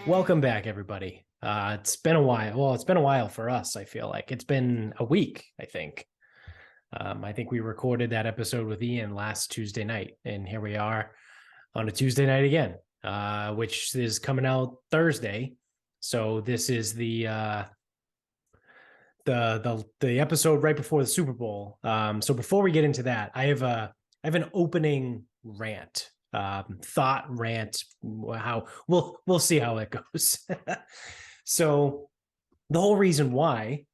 Welcome back, everybody. It's been a while. Well, it's been a while for us, I feel like. It's been a week, I think. I think we recorded that episode with Ian last Tuesday night, and here we are on a Tuesday night again, which is coming out Thursday. So this is the episode right before the Super Bowl. So before we get into that, I have an opening rant. Thought rant. How we'll see how it goes. So the whole reason why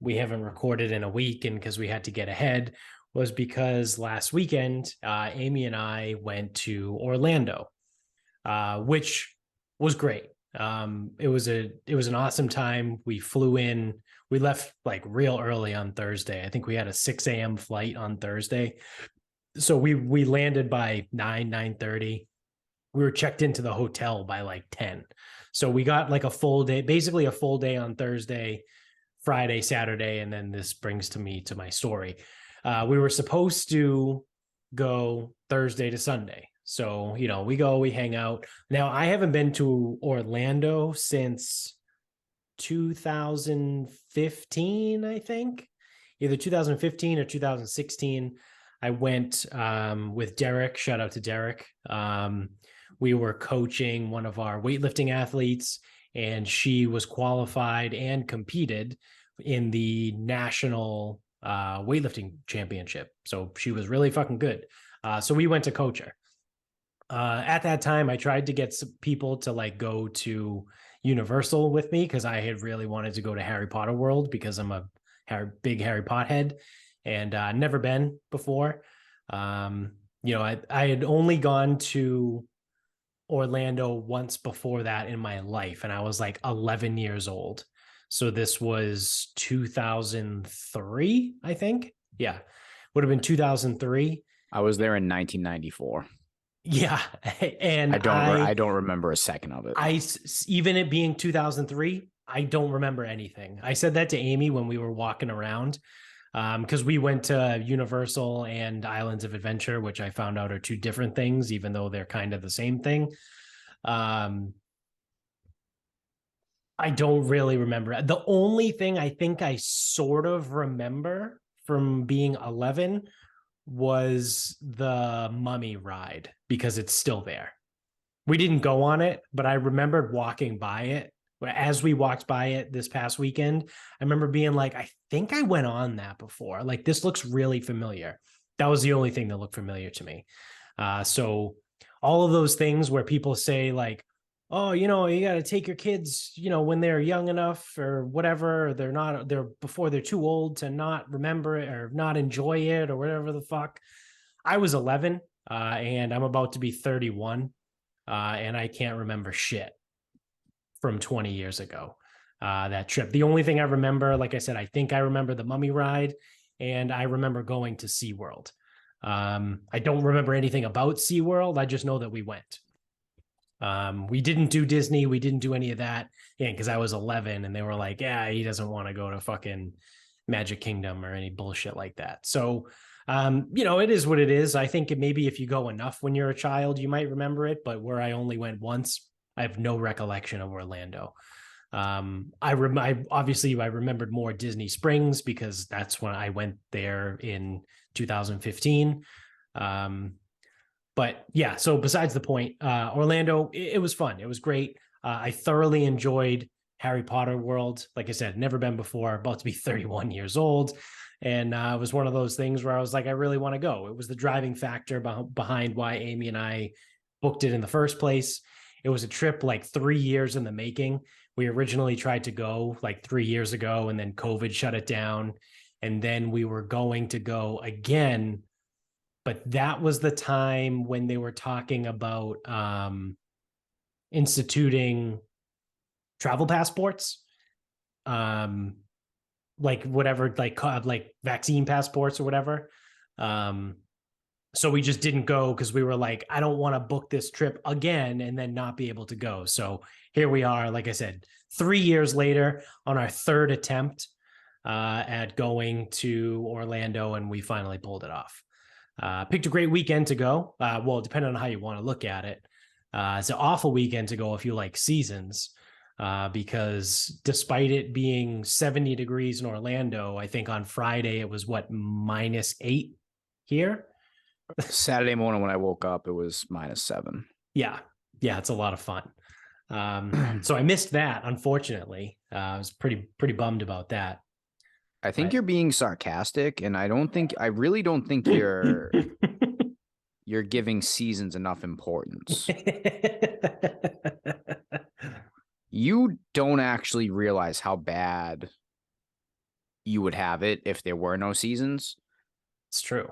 we haven't recorded in a week, and because we had to get ahead, was because last weekend Amy and I went to Orlando, which was great. It was an awesome time. We flew in. We left like real early on Thursday. I think we had a 6 a.m. flight on Thursday. So we landed by 9:30. We were checked into the hotel by like 10. So we got like a full day, basically a full day on Thursday, Friday, Saturday, and then this brings me to my story. We were supposed to go Thursday to Sunday. So, we hang out. Now, I haven't been to Orlando since 2015, I think. Either 2015 or 2016. I went with Derek. Shout out to Derek. We were coaching one of our weightlifting athletes, and she was qualified and competed in the national weightlifting championship. So she was really fucking good. So we went to coach her. At that time, I tried to get some people to like go to Universal with me because I had really wanted to go to Harry Potter World because I'm a big Harry Potter head. And never been before. I had only gone to Orlando once before that in my life, and I was like 11 years old. So this was 2003, I think. Yeah, would have been 2003. I was there in 1994. Yeah, and I don't remember a second of it. Even it being 2003, I don't remember anything. I said that to Amy when we were walking around. Because we went to Universal and Islands of Adventure, which I found out are two different things, even though they're kind of the same thing. I don't really remember. The only thing I think I sort of remember from being 11 was the Mummy ride because it's still there. We didn't go on it, but I remembered walking by it. As we walked by it this past weekend, I remember being like, I think I went on that before. Like, this looks really familiar. That was the only thing that looked familiar to me. So all of those things where people say like, oh, you got to take your kids, when they're young enough or whatever, they're before they're too old to not remember it or not enjoy it or whatever the fuck. I was 11 and I'm about to be 31 and I can't remember shit from 20 years ago, that trip. The only thing I remember, like I said, I think I remember the Mummy ride, and I remember going to SeaWorld. I don't remember anything about SeaWorld. I just know that we went. We didn't do Disney. We didn't do any of that. Yeah, because I was 11, and they were like, yeah, he doesn't want to go to fucking Magic Kingdom or any bullshit like that. So, it is what it is. I think maybe if you go enough when you're a child, you might remember it, but where I only went once, I have no recollection of Orlando. I remembered more Disney Springs because that's when I went there in 2015. But yeah, so besides the point, Orlando, it was fun. It was great. I thoroughly enjoyed Harry Potter World. Like I said, never been before, about to be 31 years old. And it was one of those things where I was like, I really want to go. It was the driving factor behind why Amy and I booked it in the first place. It was a trip like 3 years in the making. We originally tried to go like 3 years ago, and then COVID shut it down. And then we were going to go again, but that was the time when they were talking about instituting travel passports, like whatever, like vaccine passports or whatever. So we just didn't go because we were like, I don't want to book this trip again and then not be able to go. So here we are, like I said, 3 years later on our third attempt at going to Orlando, and we finally pulled it off. Picked a great weekend to go. Well, depending on how you want to look at it. It's an awful weekend to go if you like seasons, because despite it being 70 degrees in Orlando, I think on Friday it was -8 here. Saturday morning when I woke up, it was -7. Yeah. Yeah. It's a lot of fun. So I missed that, unfortunately. I was pretty bummed about that. I think you're being sarcastic, and I really don't think you're giving seasons enough importance. You don't actually realize how bad you would have it if there were no seasons. It's true.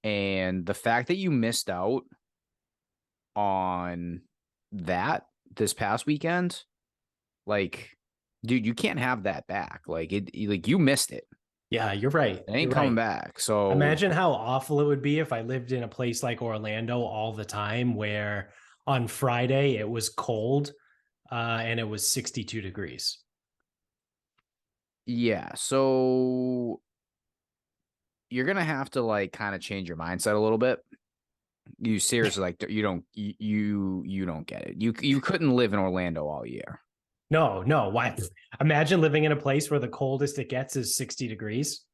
And the fact that you missed out on that this past weekend, like, dude, you can't have that back. Like you missed it. Yeah, you're right. It ain't coming back. So imagine how awful it would be if I lived in a place like Orlando all the time, where on Friday it was cold, and it was 62 degrees. Yeah, so you're gonna have to like kind of change your mindset a little bit. You seriously like you don't get it. You couldn't live in Orlando all year. No. Why? Imagine living in a place where the coldest it gets is 60 degrees.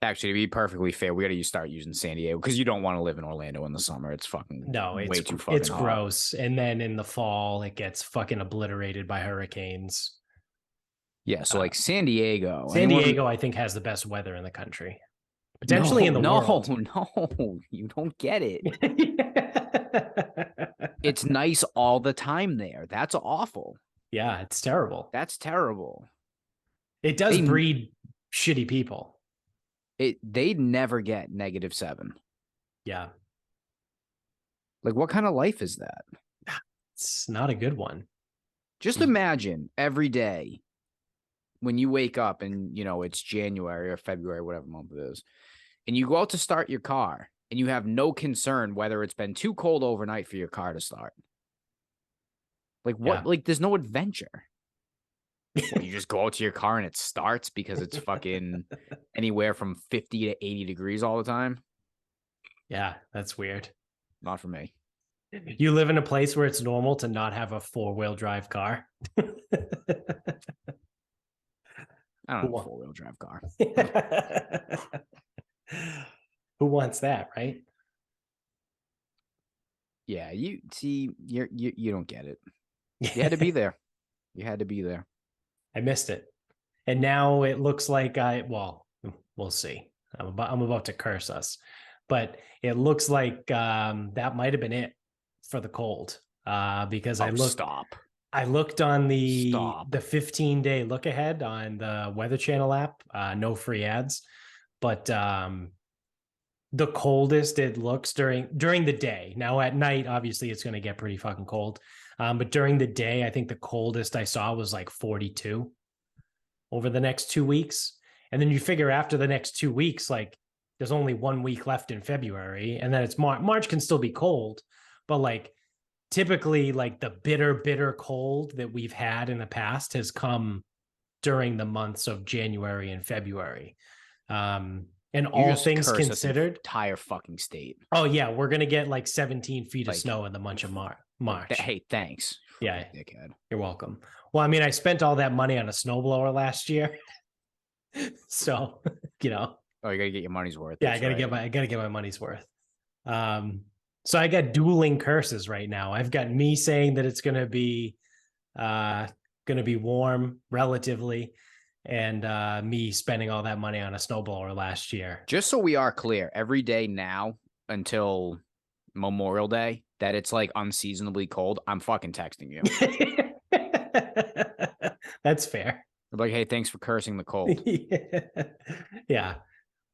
Actually, to be perfectly fair, we got to start using San Diego because you don't want to live in Orlando in the summer. It's fucking way too fucking hot. Gross. And then in the fall, it gets fucking obliterated by hurricanes. Yeah, so like San Diego. San Diego, I think, has the best weather in the country. Potentially in the world. No, you don't get it. It's nice all the time there. That's awful. Yeah, it's terrible. That's terrible. It does breed shitty people. They never get -7. Yeah. Like, what kind of life is that? It's not a good one. Just imagine every day when you wake up and, it's January or February, whatever month it is, and you go out to start your car and you have no concern whether it's been too cold overnight for your car to start. Like, what? Yeah. Like, there's no adventure. Well, you just go out to your car and it starts because it's fucking anywhere from 50 to 80 degrees all the time. Yeah, that's weird. Not for me. You live in a place where it's normal to not have a 4-wheel drive car. I don't have a 4-wheel drive car. Who wants that, right? Yeah, you don't get it. You had to be there. You had to be there. I missed it. And now it looks like we'll see. I'm about to curse us. But it looks like that might have been it for the cold. Because I looked on the 15-day look ahead on the Weather Channel app, no free ads. But the coldest it looks during the day. Now at night, obviously it's going to get pretty fucking cold. But during the day, I think the coldest I saw was like 42 over the next 2 weeks. And then you figure after the next 2 weeks, like there's only 1 week left in February, and then it's March. March can still be cold, but like typically like the bitter cold that we've had in the past has come during the months of January and February. And all things considered, entire fucking state. Oh yeah, we're gonna get like 17 feet of snow in the month of March. Hey, thanks. Yeah, dickhead. You're welcome. Well, I mean, I spent all that money on a snowblower last year, so Oh, you gotta get your money's worth. Yeah, I gotta get my money's worth. So I got dueling curses right now. I've got me saying that it's gonna be warm relatively, and me spending all that money on a snowblower last year. Just so we are clear, every day now until Memorial Day that it's like unseasonably cold, I'm fucking texting you. That's fair. I'm like, hey, thanks for cursing the cold. Yeah.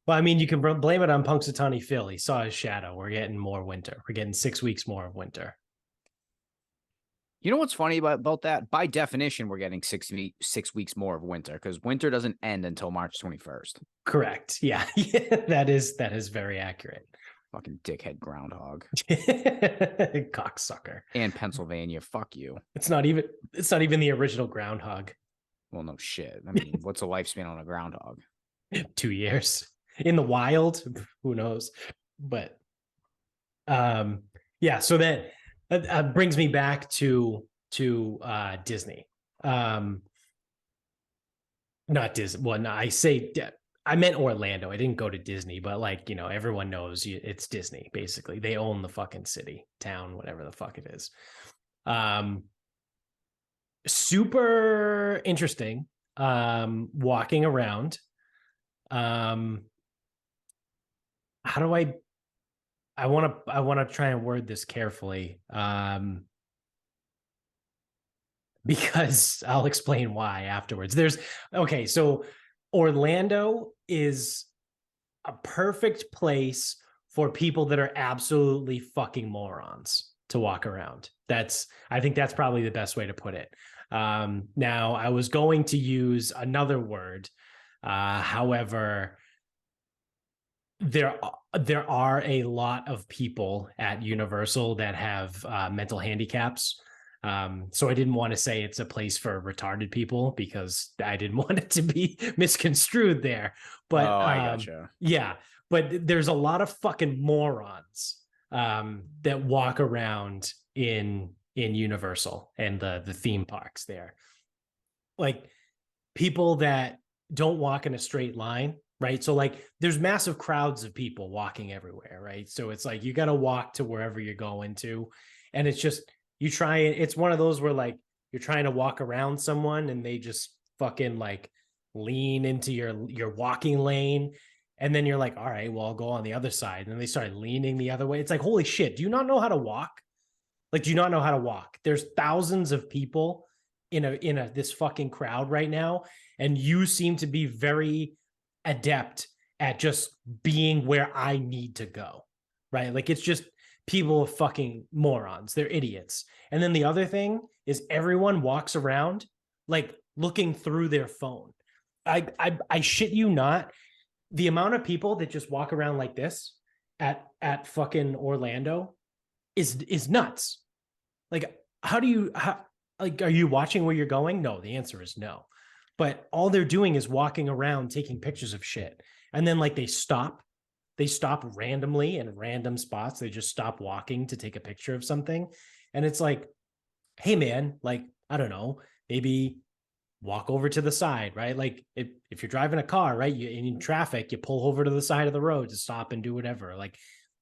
Well, I mean, you can blame it on Punxsutawney Phil. He saw his shadow. We're getting more winter. We're getting 6 weeks more of winter. You know what's funny about that? By definition, we're getting 6 weeks more of winter because winter doesn't end until March 21st. Correct. Yeah. That is very accurate. Fucking dickhead groundhog. Cocksucker. And Pennsylvania. Fuck you. It's not even the original groundhog. Well, no shit. I mean, what's the lifespan on a groundhog? 2 years. In the wild, who knows? But yeah, so brings me back to Disney. Not Disney. Well, no, I meant Orlando. I didn't go to Disney, but like, everyone knows it's Disney. Basically, they own the fucking city, town, whatever the fuck it is. Super interesting. Walking around. How do I want to try and word this carefully. Because I'll explain why afterwards. So Orlando is a perfect place for people that are absolutely fucking morons to walk around. I think that's probably the best way to put it. Now, I was going to use another word. However, there are a lot of people at Universal that have mental handicaps. So I didn't want to say it's a place for retarded people because I didn't want it to be misconstrued there. But I gotcha. Yeah, but there's a lot of fucking morons that walk around in Universal and the theme parks there. Like people that don't walk in a straight line, right? So like there's massive crowds of people walking everywhere, right? So it's like you got to walk to wherever you're going to, and it's just it's one of those where like you're trying to walk around someone and they just fucking like lean into your walking lane. And then you're like, all right, well, I'll go on the other side. And then they start leaning the other way. It's like, holy shit, do you not know how to walk? Like, do you not know how to walk? There's thousands of people in this fucking crowd right now. And you seem to be very adept at just being where I need to go, right? Like, it's just people are fucking morons. They're idiots. And then the other thing is everyone walks around like looking through their phone. I shit you not. The amount of people that just walk around like this at fucking Orlando is nuts. Like, how are you watching where you're going? No, the answer is no. But all they're doing is walking around taking pictures of shit. And then like they stop randomly in random spots. They just stop walking to take a picture of something. And it's like, hey man, like, I don't know, maybe walk over to the side, right? Like if you're driving a car, right, you in traffic, you pull over to the side of the road to stop and do whatever. Like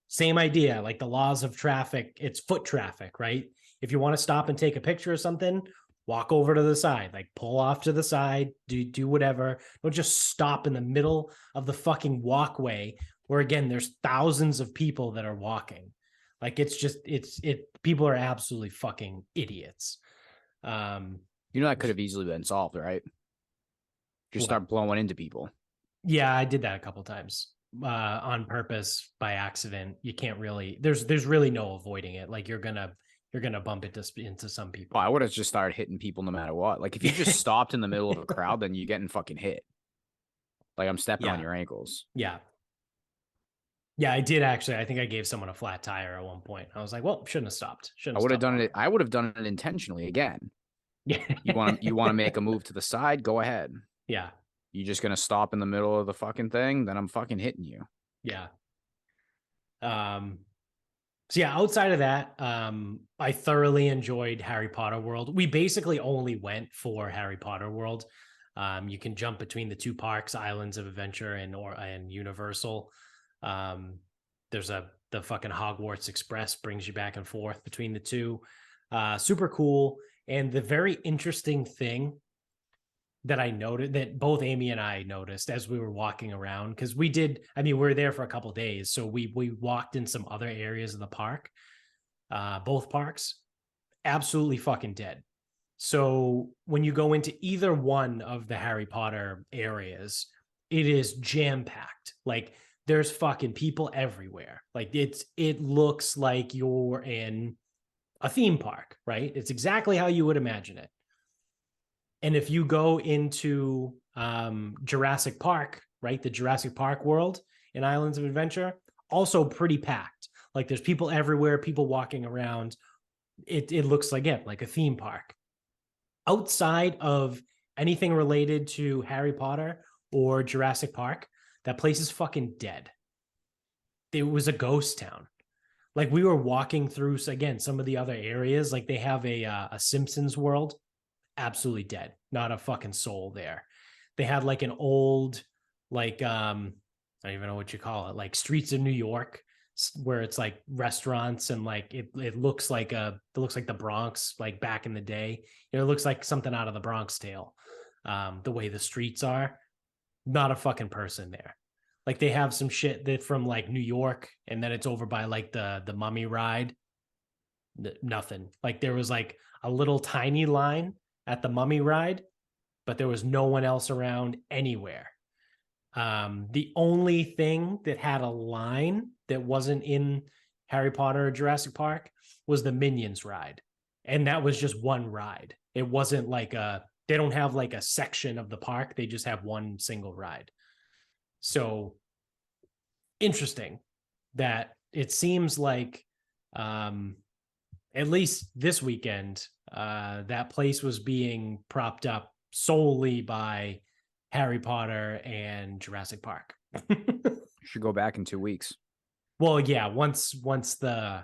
same idea, like the laws of traffic, it's foot traffic, right? If you want to stop and take a picture of something, walk over to the side, like pull off to the side, do whatever. Don't just stop in the middle of the fucking walkway where again, there's thousands of people that are walking. Like people are absolutely fucking idiots. That could have easily been solved, right? Just start blowing into people. Yeah, I did that a couple times on purpose by accident. You can't really. There's really no avoiding it. Like you're gonna bump into some people. I would have just started hitting people no matter what. Like if you just stopped in the middle of a crowd, then you're getting fucking hit. Like I'm stepping on your ankles. Yeah. Yeah, I did actually. I think I gave someone a flat tire at one point. I was like, well, shouldn't have stopped. I would have done it. I would have done it intentionally again. Yeah. You want to make a move to the side? Go ahead. Yeah. You just gonna stop in the middle of the fucking thing? Then I'm fucking hitting you. Yeah. So yeah, outside of that, I thoroughly enjoyed Harry Potter World. We basically only went for Harry Potter World. You can jump between the two parks, Islands of Adventure and Universal. There's the fucking Hogwarts Express brings you back and forth between the two. Super cool. And the very interesting thing that I noted, that both Amy and I noticed as we were walking around, because we were there for a couple of days. So we walked in some other areas of the park, both parks, absolutely fucking dead. So when you go into either one of the Harry Potter areas, it is jam-packed. Like there's fucking people everywhere. Like it looks like you're in a theme park, right? It's exactly how you would imagine it. And if you go into Jurassic Park, right, the Jurassic Park world in Islands of Adventure, also pretty packed. Like there's people everywhere, people walking around. It looks like like a theme park. Outside of anything related to Harry Potter or Jurassic Park, that place is fucking dead. It was a ghost town. Like we were walking through again some of the other areas. Like they have a Simpsons world, absolutely dead, not a fucking soul there. They had like an old like I don't even know what you call it, like streets of New York, where it's like restaurants and like it looks like the Bronx like back in the day. You know, it looks like something out of the Bronx Tale. The way the streets are, not a fucking person there. Like they have some shit that from like New York, and then it's over by like the Mummy ride. Nothing. Like there was like a little tiny line at the Mummy ride, but there was no one else around anywhere. The only thing that had a line that wasn't in Harry Potter or Jurassic Park was the Minions ride. And that was just one ride. It wasn't like they don't have like a section of the park. They just have one single ride. So interesting that it seems like, at least this weekend, that place was being propped up solely by Harry Potter and Jurassic Park. Should go back in 2 weeks. Well, yeah, once the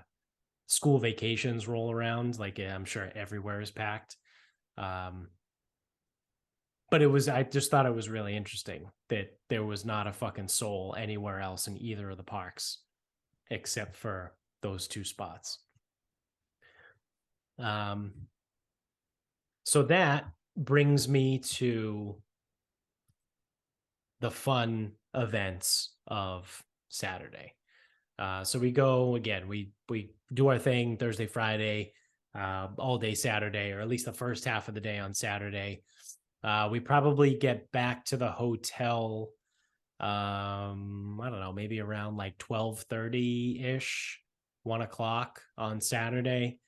school vacations roll around, like I'm sure everywhere is packed. But I just thought it was really interesting that there was not a fucking soul anywhere else in either of the parks except for those two spots. So that brings me to the fun events of Saturday. So we go again, we do our thing Thursday, Friday, all day Saturday, or at least the first half of the day on Saturday. We probably get back to the hotel, I don't know, maybe around like 12:30-ish, 1:00 on Saturday.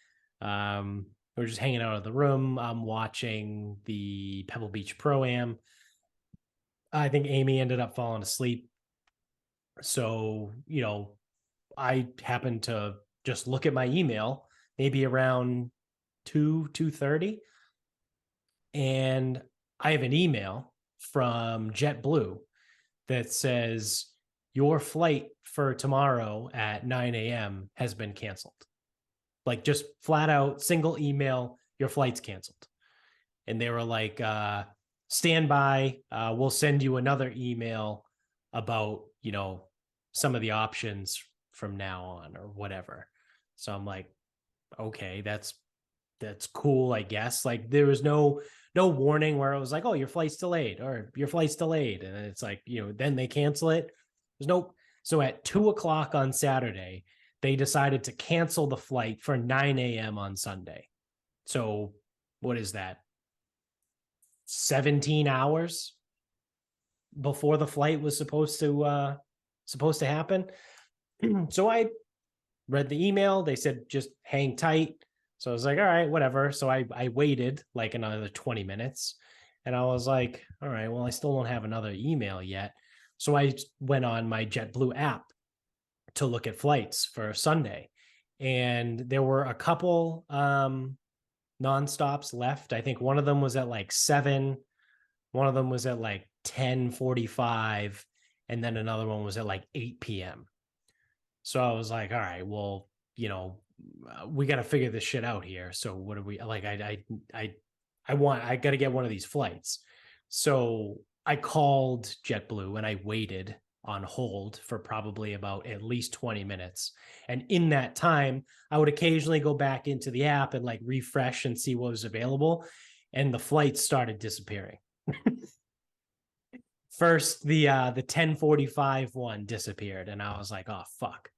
We're just hanging out of the room. I'm watching the Pebble Beach Pro-Am. I think Amy ended up falling asleep. So, I happened to just look at my email maybe around 2:30. And I have an email from JetBlue that says your flight for tomorrow at 9 a.m. has been canceled. Like just flat out single email, your flight's canceled. And they were like, stand by, we'll send you another email about, some of the options from now on or whatever. So I'm like, okay, that's cool, I guess. Like there was no warning where it was like, oh, your flight's delayed or your flight's delayed. And it's like, then they cancel it. There's no. So at 2:00 on Saturday, they decided to cancel the flight for 9 a.m. on Sunday. So what is that? 17 hours before the flight was supposed to happen. So I read the email. They said, just hang tight. So I was like, all right, whatever. So I waited like another 20 minutes and I was like, all right, well, I still don't have another email yet. So I went on my JetBlue app to look at flights for Sunday. And there were a couple nonstops left. I think one of them was at like 7. One of them was at like 10:45. And then another one was at like 8 p.m. So I was like, all right, well, we got to figure this shit out here. So what do we like? I got to get one of these flights. So I called JetBlue and I waited on hold for probably about at least 20 minutes. And in that time, I would occasionally go back into the app and like refresh and see what was available. And the flights started disappearing. First, the 10:45 one disappeared. And I was like, oh, fuck.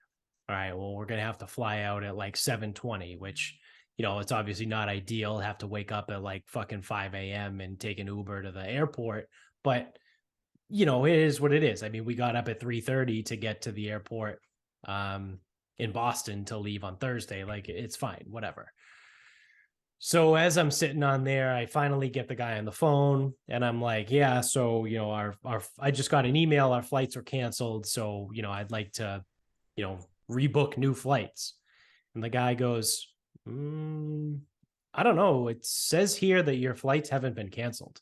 All right, well, we're going to have to fly out at like 7:20, which, it's obviously not ideal. Have to wake up at like fucking 5 a.m. and take an Uber to the airport. But, it is what it is. I mean, we got up at 3:30 to get to the airport in Boston to leave on Thursday. Like, it's fine, whatever. So as I'm sitting on there, I finally get the guy on the phone and I'm like, yeah, so, I just got an email. Our flights are canceled. So, I'd like to, rebook new flights. And the guy goes, I don't know. It says here that your flights haven't been canceled.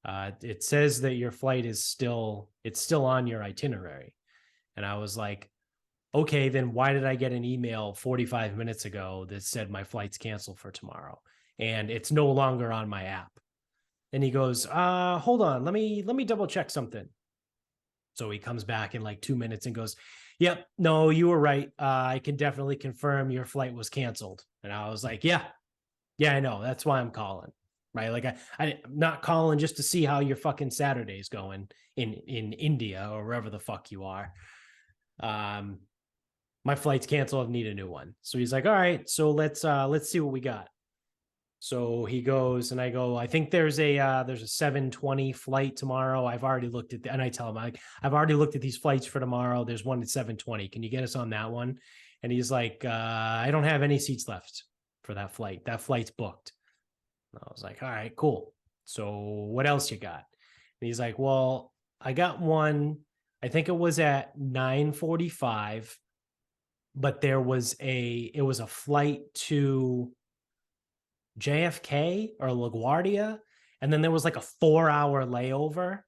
It says that your flight is still on your itinerary. And I was like, okay, then why did I get an email 45 minutes ago that said my flight's canceled for tomorrow and it's no longer on my app? And he goes, hold on, let me double check something. So he comes back in like 2 minutes and goes, yep, no, you were right. I can definitely confirm your flight was canceled. And I was like, yeah, I know. That's why I'm calling. Right. Like I'm not calling just to see how your fucking Saturday's going in India or wherever the fuck you are. My flight's canceled. I need a new one. So he's like, all right, so let's see what we got. So he goes and I go, I think there's a 7:20 flight tomorrow. I've already looked at and I tell him I've already looked at these flights for tomorrow. There's one at 7:20. Can you get us on that one? And he's like, I don't have any seats left for that flight. That flight's booked. And I was like, all right, cool. So what else you got? And he's like, well, I got one. I think it was at 9:45, but it was a flight to JFK or LaGuardia, and then there was like a 4-hour layover,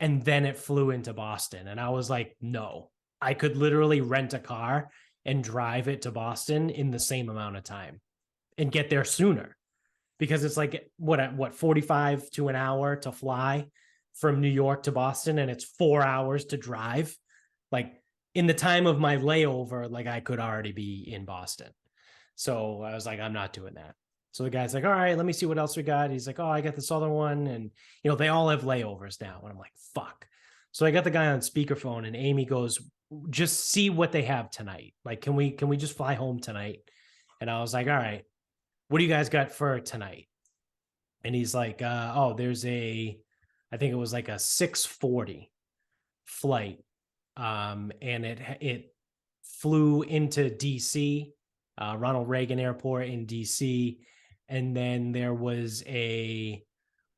and then it flew into Boston. And I was like, no, I could literally rent a car and drive it to Boston in the same amount of time and get there sooner, because it's like what 45 to an hour to fly from New York to Boston, and it's 4 hours to drive. Like in the time of my layover, like I could already be in Boston. So I was like, I'm not doing that. So the guy's like, all right, let me see what else we got. He's like, oh, I got this other one. And, they all have layovers now. And I'm like, fuck. So I got the guy on speakerphone and Amy goes, just see what they have tonight. Like, can we just fly home tonight? And I was like, all right, what do you guys got for tonight? And he's like, there's I think it was like a 6:40 flight. And it flew into DC, Ronald Reagan Airport in DC. And then there was a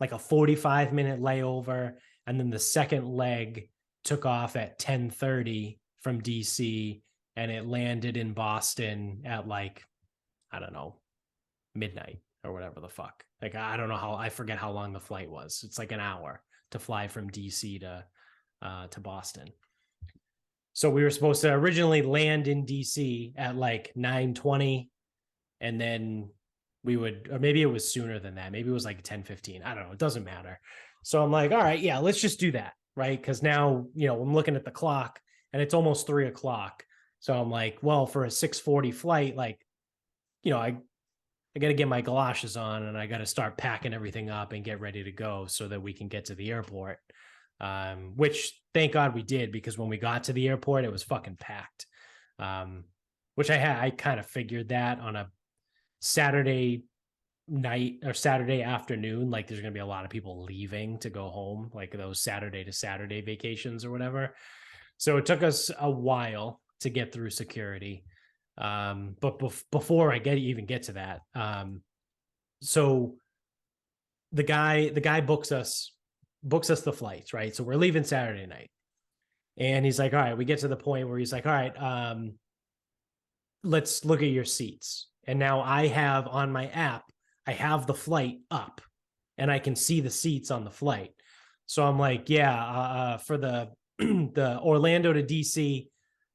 45-minute layover. And then the second leg took off at 10:30 from DC, and it landed in Boston at I don't know, midnight or whatever the fuck. Like, I don't know I forget how long the flight was. It's like an hour to fly from DC to Boston. So we were supposed to originally land in DC at 9:20, and then we would, or maybe it was sooner than that. Maybe it was 10:15. I don't know. It doesn't matter. So I'm like, all right, yeah, let's just do that. Right. Cause now, I'm looking at the clock and it's almost 3:00. So I'm like, well, for a 6:40 flight, I got to get my galoshes on and I got to start packing everything up and get ready to go so that we can get to the airport. Which thank God we did, because when we got to the airport, it was fucking packed. Which I kind of figured that on a Saturday night or Saturday afternoon, there's going to be a lot of people leaving to go home, like those Saturday to Saturday vacations or whatever. So it took us a while to get through security. But before I even get to that, so the guy books us the flights, right? So we're leaving Saturday night, and he's like, all right, we get to the point where he's like, all right, let's look at your seats. And now I have on my app, I have the flight up and I can see the seats on the flight. So I'm like, yeah, for the the Orlando to DC,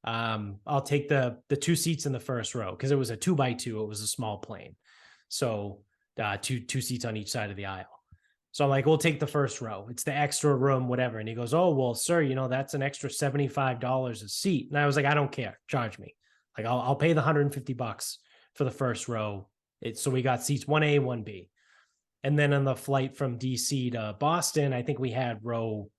I'll take the 2 seats in the first row, because it was a 2x2. It was a small plane. So two seats on each side of the aisle. So I'm like, we'll take the first row. It's the extra room, whatever. And he goes, oh, well, sir, that's an extra $75 a seat. And I was like, I don't care. Charge me. Like, I'll pay the $150 for the first row. So we got seats 1A, 1B. And then on the flight from DC to Boston, I think we had row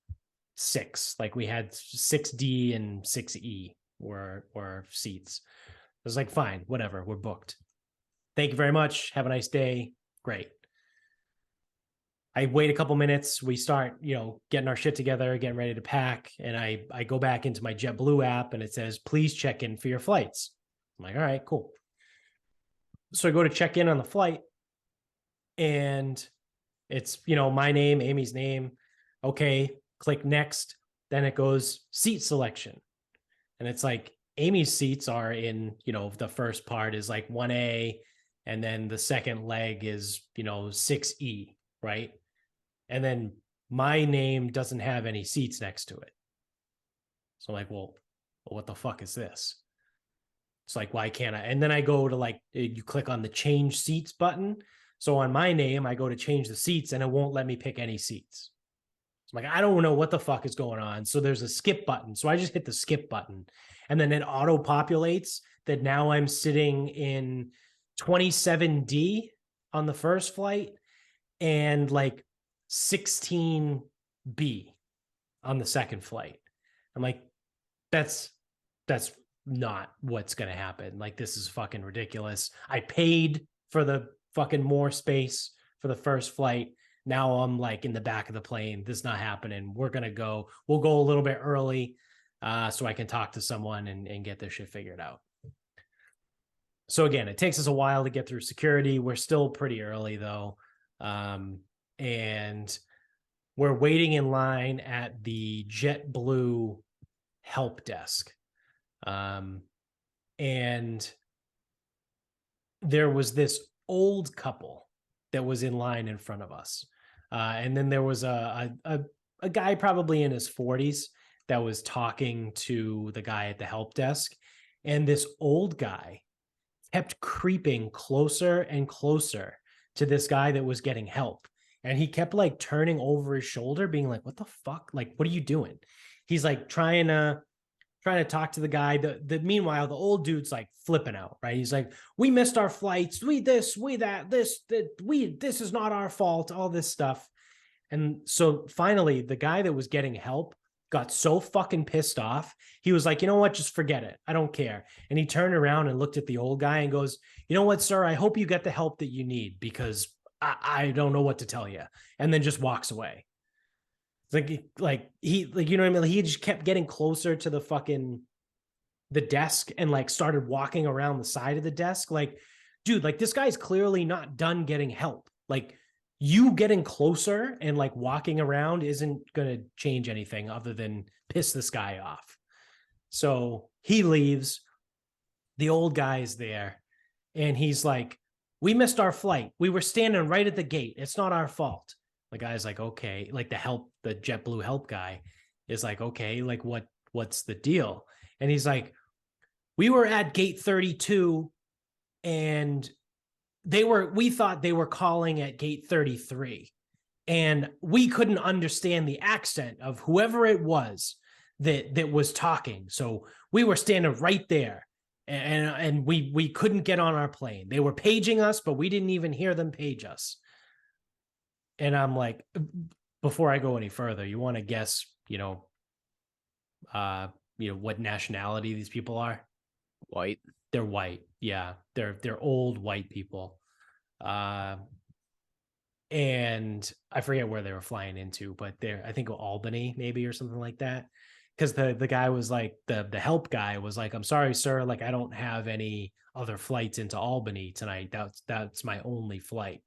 6. Like we had 6D and 6E were seats. I was like, fine, whatever, we're booked. Thank you very much. Have a nice day. Great. I wait a couple minutes. We start, getting our shit together, getting ready to pack. And I go back into my JetBlue app and it says, please check in for your flights. I'm like, all right, cool. So I go to check in on the flight and it's, my name, Amy's name. Okay, click next. Then it goes seat selection. And it's like Amy's seats are in, the first part is 1A. And then the second leg is, 6E, right? And then my name doesn't have any seats next to it. So I'm like, well, what the fuck is this? It's like, why can't I? And then I go to like, you click on the change seats button. So on my name, I go to change the seats and it won't let me pick any seats. I'm like, I don't know what the fuck is going on. So there's a skip button. So I just hit the skip button and then it auto populates that now I'm sitting in 27D on the first flight and like 16B on the second flight. I'm like, that's not what's going to happen. Like, this is fucking ridiculous. I paid for the fucking more space for the first flight. Now I'm like in the back of the plane. This is not happening. We'll go a little bit early so I can talk to someone and get this shit figured out. So again, it takes us a while to get through security. We're still pretty early though. And we're waiting in line at the JetBlue help desk. And there was this old couple that was in line in front of us. And then there was a guy probably in his 40s that was talking to the guy at the help desk. And this old guy kept creeping closer and closer to this guy that was getting help. And he kept like turning over his shoulder, being like, what the fuck? Like, what are you doing? He's like trying to talk to the guy. Meanwhile, the old dude's like flipping out, right? He's like, we missed our flights. This is not our fault, all this stuff. And so finally, the guy that was getting help got so fucking pissed off. He was like, you know what? Just forget it. I don't care. And he turned around and looked at the old guy and goes, you know what, sir? I hope you get the help that you need because I don't know what to tell you. And then just walks away. Like he, like, you know what I mean? He just kept getting closer to the desk and like started walking around the side of the desk. Like, dude, like this guy's clearly not done getting help. Like, you getting closer and like walking around isn't going to change anything other than piss this guy off. So he leaves. The old guy is there and he's like, we missed our flight. We were standing right at the gate. It's not our fault. The guy's like, okay, like the JetBlue help guy is like, okay, like what's the deal? And he's like, we were at gate 32 and we thought they were calling at gate 33 and we couldn't understand the accent of whoever it was that was talking. So we were standing right there and we couldn't get on our plane. They were paging us, but we didn't even hear them page us. And I'm like, before I go any further, you want to guess, what nationality these people are? White. They're white. Yeah. They're old white people. And I forget where they were flying into, but I think Albany maybe or something like that. Because the guy was like, the help guy was like, I'm sorry, sir. Like, I don't have any other flights into Albany tonight. That's my only flight.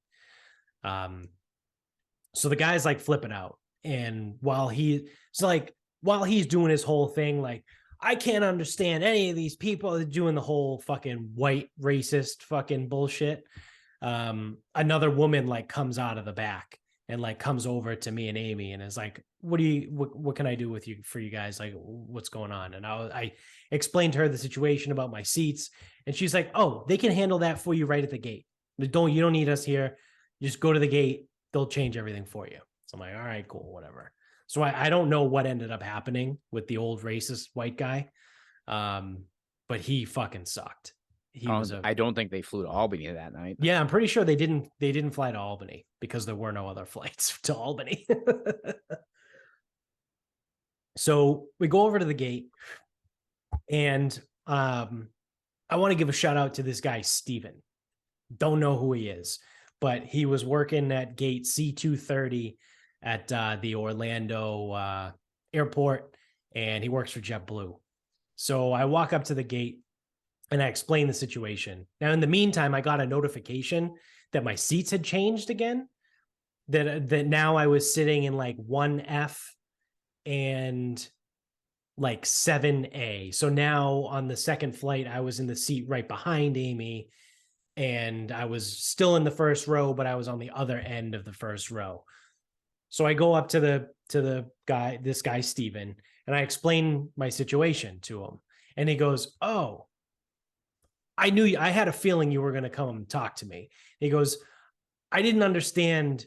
So the guy's like flipping out. And while he's doing his whole thing, like, I can't understand any of these people doing the whole fucking white racist fucking bullshit. Another woman like comes out of the back and like comes over to me and Amy and is like, what can I do for you guys? Like, what's going on? And I explained to her the situation about my seats. And she's like, oh, they can handle that for you right at the gate. You don't need us here. You just go to the gate. They'll change everything for you. So I'm like, all right, cool, whatever. So I don't know what ended up happening with the old racist white guy. But he fucking sucked. I don't think they flew to Albany that night. Yeah, I'm pretty sure they didn't fly to Albany because there were no other flights to Albany. So we go over to the gate and I want to give a shout out to this guy, Steven. Don't know who he is, but he was working at gate C230 at the Orlando airport, and he works for JetBlue. So I walk up to the gate and I explain the situation. Now, in the meantime, I got a notification that my seats had changed again, that now I was sitting in like 1F and like 7A. So now on the second flight, I was in the seat right behind Amy, and I was still in the first row, but I was on the other end of the first row. So I go up to the guy, this guy, Steven, and I explain my situation to him. And he goes, oh, I knew I had a feeling you were going to come and talk to me. He goes, I didn't understand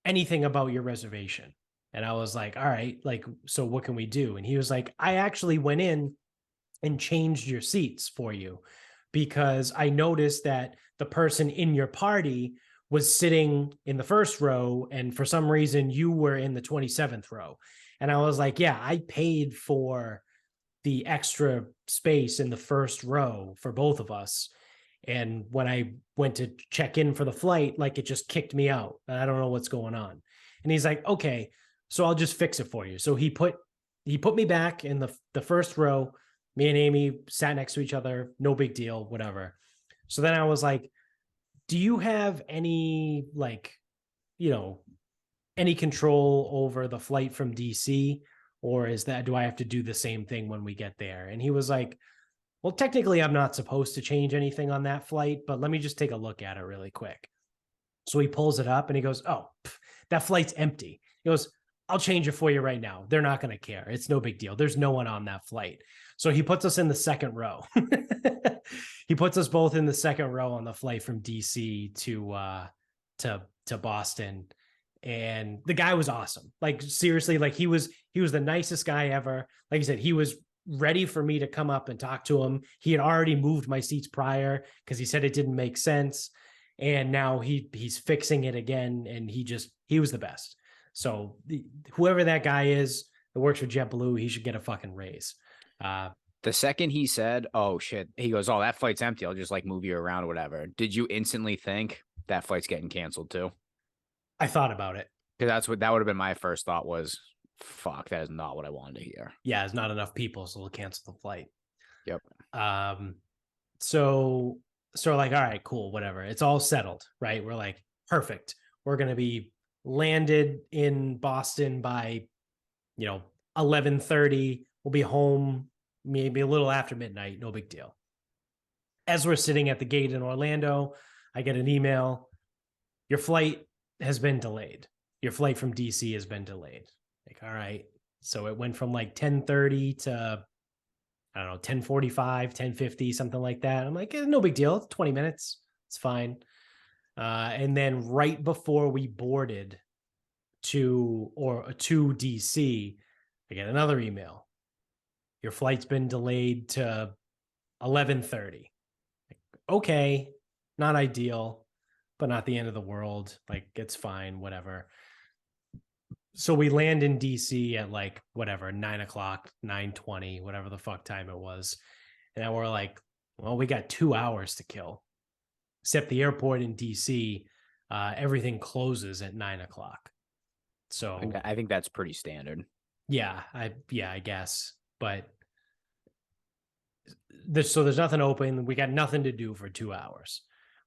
anything about your reservation. And I was like, all right, like, so what can we do? And he was like, I actually went in and changed your seats for you because I noticed that the person in your party was sitting in the first row. And for some reason, you were in the 27th row. And I was like, yeah, I paid for the extra space in the first row for both of us. And when I went to check in for the flight, like it just kicked me out. I don't know what's going on. And he's like, okay, so I'll just fix it for you. So he put me back in the first row. Me and Amy sat next to each other. No big deal, whatever. So then I was like, do you have any like, you know, any control over the flight from DC? Or do I have to do the same thing when we get there? And he was like, well, technically, I'm not supposed to change anything on that flight, but let me just take a look at it really quick. So he pulls it up and he goes, oh, that flight's empty. He goes, I'll change it for you right now. They're not going to care. It's no big deal. There's no one on that flight. So he puts us in the second row. He puts us both in the second row on the flight from DC to Boston. And the guy was awesome. Like seriously, like he was the nicest guy ever. Like I said, he was ready for me to come up and talk to him. He had already moved my seats prior because he said it didn't make sense. And now he's fixing it again. And he was the best. So whoever that guy is that works for JetBlue, he should get a fucking raise. The second he said, oh shit, he goes, oh, that flight's empty. I'll just like move you around or whatever. Did you instantly think that flight's getting canceled too? I thought about it. Because that would have been my first thought was, fuck, that is not what I wanted to hear. Yeah, there's not enough people, so we'll cancel the flight. Yep. So like, all right, cool, whatever. It's all settled, right? We're like, perfect. We're going to be landed in Boston by, 11:30. We'll be home maybe a little after midnight. No big deal. As we're sitting at the gate in Orlando, I get an email. Your flight has been delayed. Your flight from DC has been delayed. Like, all right. So it went from like 10:30 to, I don't know, 10:45, 10:50, something like that. I'm like, no big deal. It's 20 minutes. It's fine. And then right before we boarded to DC, I get another email. Your flight's been delayed to 11:30. Like, okay, not ideal, but not the end of the world. Like, it's fine, whatever. So we land in DC at like whatever, 9:00, 9:20, whatever the fuck time it was. And we're like, well, we got 2 hours to kill. Except the airport in DC, everything closes at 9:00. So I think that's pretty standard. Yeah, I guess. But there's nothing open. We got nothing to do for 2 hours.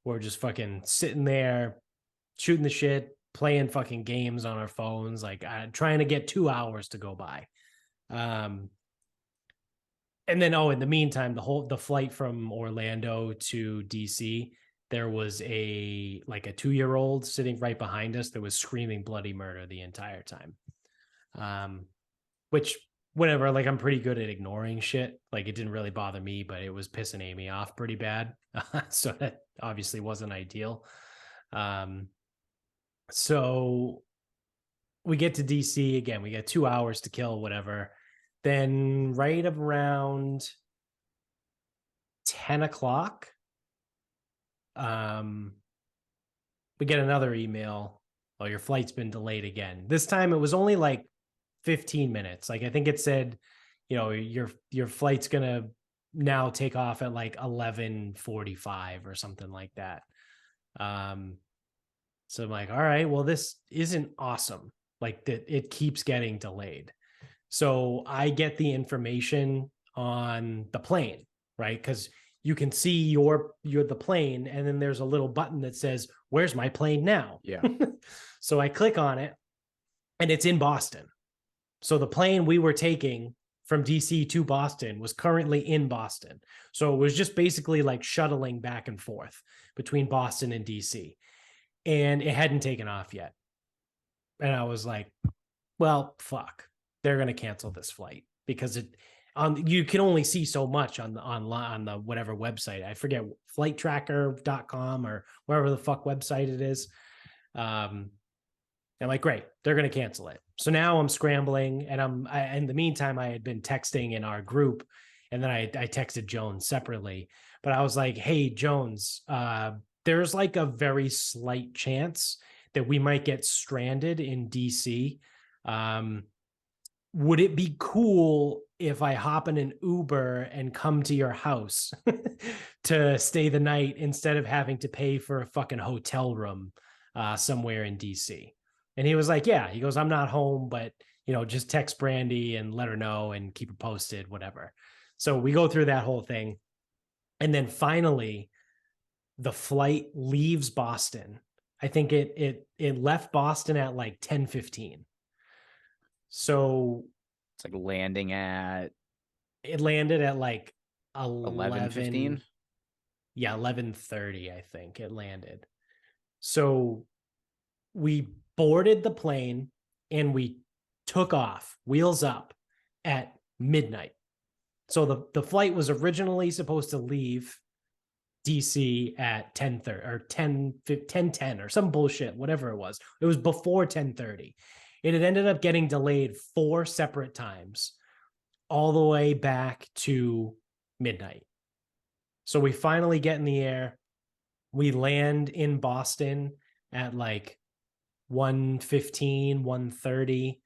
We're just fucking sitting there, shooting the shit, playing fucking games on our phones, like trying to get 2 hours to go by. And then, in the meantime, the flight from Orlando to DC, there was a 2-year-old sitting right behind us that was screaming bloody murder the entire time. Which, whatever, like I'm pretty good at ignoring shit. Like it didn't really bother me, but it was pissing Amy off pretty bad. So that obviously wasn't ideal. So we get to DC again. We got 2 hours to kill, whatever. Then right around 10:00, we get another email. Oh, your flight's been delayed again. This time it was only like 15 minutes. Like I think it said, your flight's gonna now take off at like 11:45 or something like that. So I'm like, all right, well, this isn't awesome. Like that it keeps getting delayed. So I get the information on the plane, right? Because you can see you're the plane, and then there's a little button that says, where's my plane now? Yeah. So I click on it and it's in Boston. So the plane we were taking from DC to Boston was currently in Boston. So it was just basically like shuttling back and forth between Boston and DC. And it hadn't taken off yet. And I was like, well, fuck, they're going to cancel this flight because you can only see so much on the online on the whatever website. I forget, flighttracker.com or wherever the fuck website it is. I'm like, great, they're going to cancel it. So now I'm scrambling, and in the meantime, I had been texting in our group, and then I texted Jones separately. But I was like, hey, Jones, there's like a very slight chance that we might get stranded in DC. Would it be cool if I hop in an Uber and come to your house to stay the night instead of having to pay for a fucking hotel room somewhere in DC? And he was like, yeah. He goes, I'm not home, but just text Brandy and let her know and keep her posted, whatever. So we go through that whole thing. And then finally, the flight leaves Boston. I think it left Boston at like 10:15. So it's like landing at. It landed at like 11:15. Yeah, 11:30. I think it landed. So we boarded the plane and we took off, wheels up, at midnight. So the flight was originally supposed to leave DC at 10:30 or 10:10 or some bullshit, whatever it was. It was before 10:30. It had ended up getting delayed 4 separate times, all the way back to midnight. So we finally get in the air. We land in Boston at like 1:15, 1:30.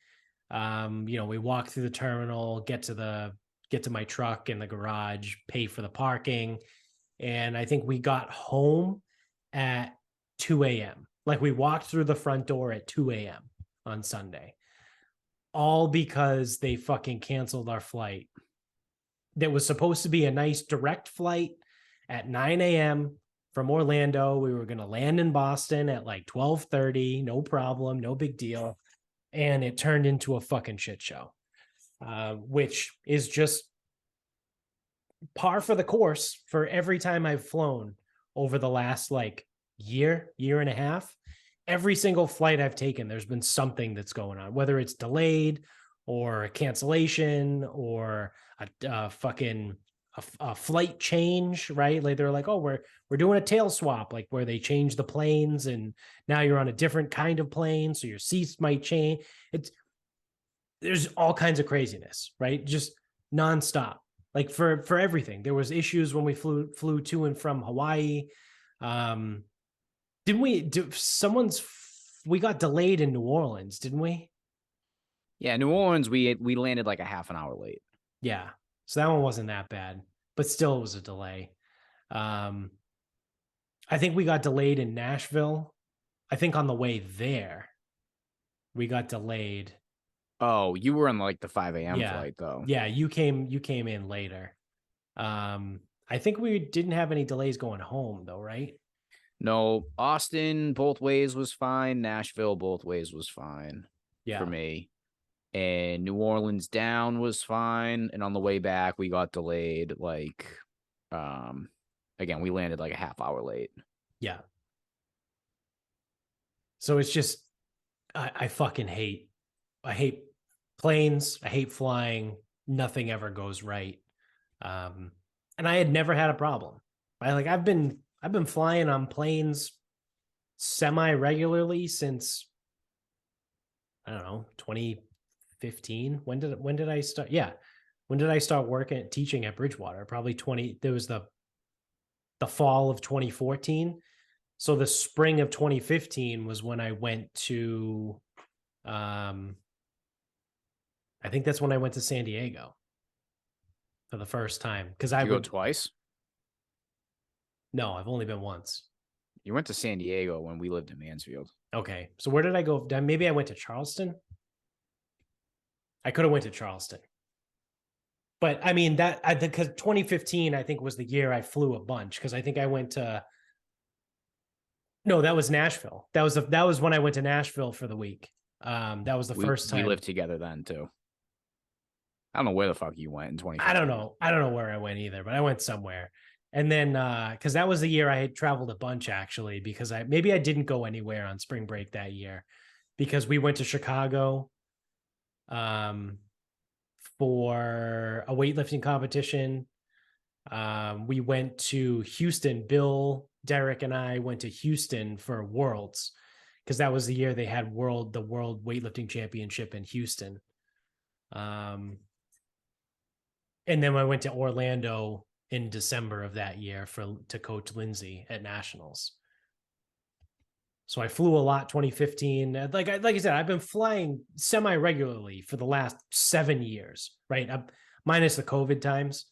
We walk through the terminal, get to my truck in the garage, pay for the parking. And I think we got home at 2 a.m. Like we walked through the front door at 2 a.m. on Sunday. All because they fucking canceled our flight. That was supposed to be a nice direct flight at 9 a.m. from Orlando. We were going to land in Boston at like 12:30. No problem. No big deal. And it turned into a fucking shit show, which is just par for the course for every time I've flown over the last like year and a half. Every single flight I've taken, there's been something that's going on, whether it's delayed or a cancellation or a flight change, right? Like they're like, oh, we're doing a tail swap, like where they change the planes and now you're on a different kind of plane, so your seats might change. There's all kinds of craziness, right? Just nonstop. Like for everything. There was issues when we flew to and from Hawaii. Didn't we we got delayed in New Orleans, didn't we? Yeah, New Orleans, we landed like a half an hour late. Yeah. So that one wasn't that bad, but still it was a delay. I think we got delayed in Nashville. I think on the way there, we got delayed. Oh, you were on like the 5 a.m. flight though. Yeah, you came in later. I think we didn't have any delays going home though, right? No, Austin both ways was fine. Nashville both ways was fine for me. And New Orleans down was fine. And on the way back, we got delayed. Like, again, we landed like a half hour late. Yeah. So it's just, I fucking hate planes. I hate flying. Nothing ever goes right. And I had never had a problem. Right? Like I've been flying on planes semi-regularly since, I don't know, 2015. When did I start? Yeah. When did I start teaching at Bridgewater? Probably there was the fall of 2014. So the spring of 2015 was when I went to, I think that's when I went to San Diego for the first time. Because I go twice? No, I've only been once. You went to San Diego when we lived in Mansfield. Okay. So where did I go? Maybe I went to Charleston. I could have went to Charleston. But I mean, because 2015, I think, was the year I flew a bunch. Because I think I went to, no, that was Nashville. That was when I went to Nashville for the week. That was the first time. We lived together then too. I don't know where the fuck you went in 2015. I don't know where I went either, but I went somewhere. And then, because that was the year I had traveled a bunch, actually, because maybe I didn't go anywhere on spring break that year, because we went to Chicago for a weightlifting competition. We went to Houston. Bill, Derek, and I went to Houston for Worlds because that was the year they had the World Weightlifting Championship in Houston. And then I went to Orlando in December of that year to coach Lindsay at Nationals. So I flew a lot 2015. Like I said, I've been flying semi-regularly for the last 7 years, right? Minus the COVID times.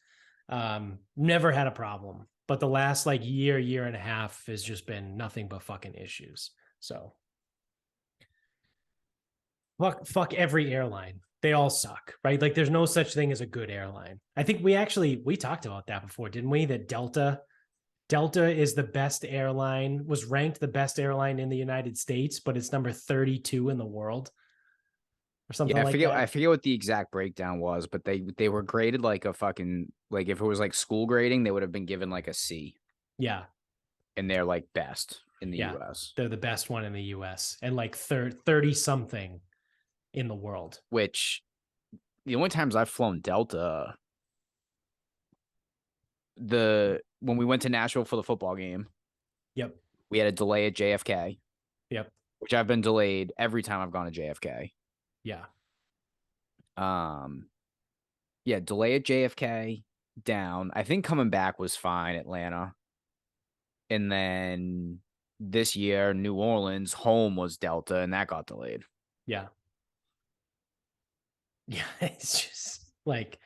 Never had a problem. But the last like year and a half has just been nothing but fucking issues. So fuck every airline. They all suck, right? Like there's no such thing as a good airline. I think we talked about that before, didn't we? That Delta is the best airline, was ranked the best airline in the United States, but it's number 32 in the world or something like that. I forget what the exact breakdown was, but they were graded like a fucking, like if it was like school grading, they would have been given like a C. Yeah. And they're like best in the US. They're the best one in the US and like 30 something in the world. Which the only times I've flown Delta, when we went to Nashville for the football game, yep, we had a delay at JFK. Yep. Which I've been delayed every time I've gone to JFK. Yeah. Yeah, delay at JFK, down. I think coming back was fine, Atlanta. And then this year, New Orleans, home was Delta, and that got delayed. Yeah. Yeah, it's just like,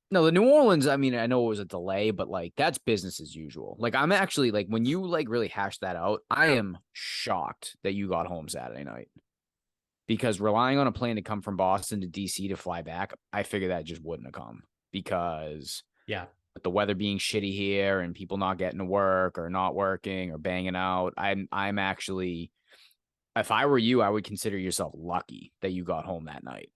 no, the New Orleans, I mean, I know it was a delay, but like that's business as usual. Like I'm actually like, when you like really hash that out, I am shocked that you got home Saturday night, because relying on a plane to come from Boston to DC to fly back, I figured that just wouldn't have come, because with the weather being shitty here and people not getting to work or not working or banging out, I'm actually, if I were you, I would consider yourself lucky that you got home that night.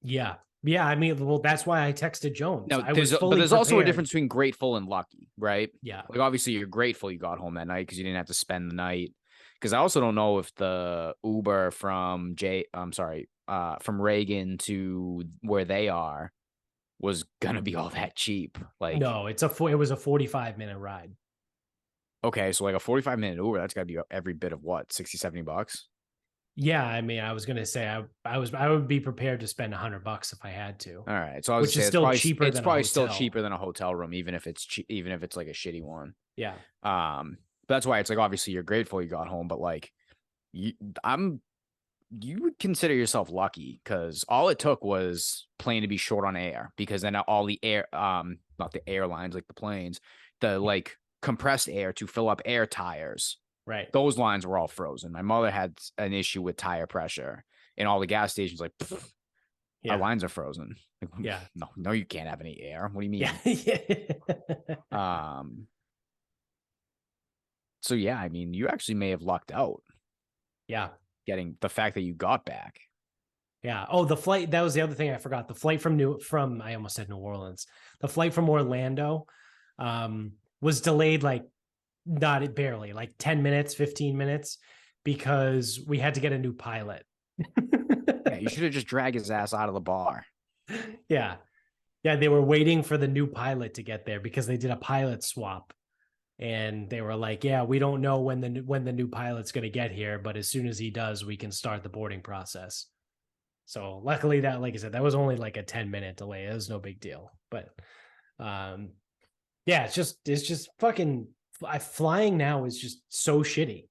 Yeah. Yeah. I mean, well, that's why I texted Jones. No, but there's also a difference between grateful and lucky, right? Yeah. Like obviously you're grateful you got home that night because you didn't have to spend the night. Because I also don't know if the Uber from from Reagan to where they are was gonna be all that cheap. Like no, it was a 45-minute ride. Okay, so like a 45-minute Uber, that's gotta be every bit of what, $60-$70? Yeah, I mean, I was gonna say I would be prepared to spend $100 if I had to. All right, so which is still cheaper. It's probably still cheaper than a hotel room, even if it's like a shitty one. Yeah. But that's why it's like obviously you're grateful you got home, but like you would consider yourself lucky because all it took was plane to be short on air, because then all the air, not the airlines like the planes, the like compressed air to fill up air tires. Right. Those lines were all frozen. My mother had an issue with tire pressure, and all the gas stations like, our lines are frozen. Like, yeah. No, you can't have any air. What do you mean? Yeah. So yeah, I mean, you actually may have lucked out. Yeah. Getting the fact that you got back. Yeah. Oh, the flight. That was the other thing I forgot. The flight from I almost said New Orleans. The flight from Orlando was delayed like barely, like 10 minutes, 15 minutes, because we had to get a new pilot. Yeah, you should have just dragged his ass out of the bar. Yeah. Yeah, they were waiting for the new pilot to get there because they did a pilot swap. And they were like, yeah, we don't know when the new pilot's going to get here, but as soon as he does, we can start the boarding process. So luckily that, like I said, that was only like a 10-minute delay. It was no big deal. But yeah, it's just fucking flying now is just so shitty.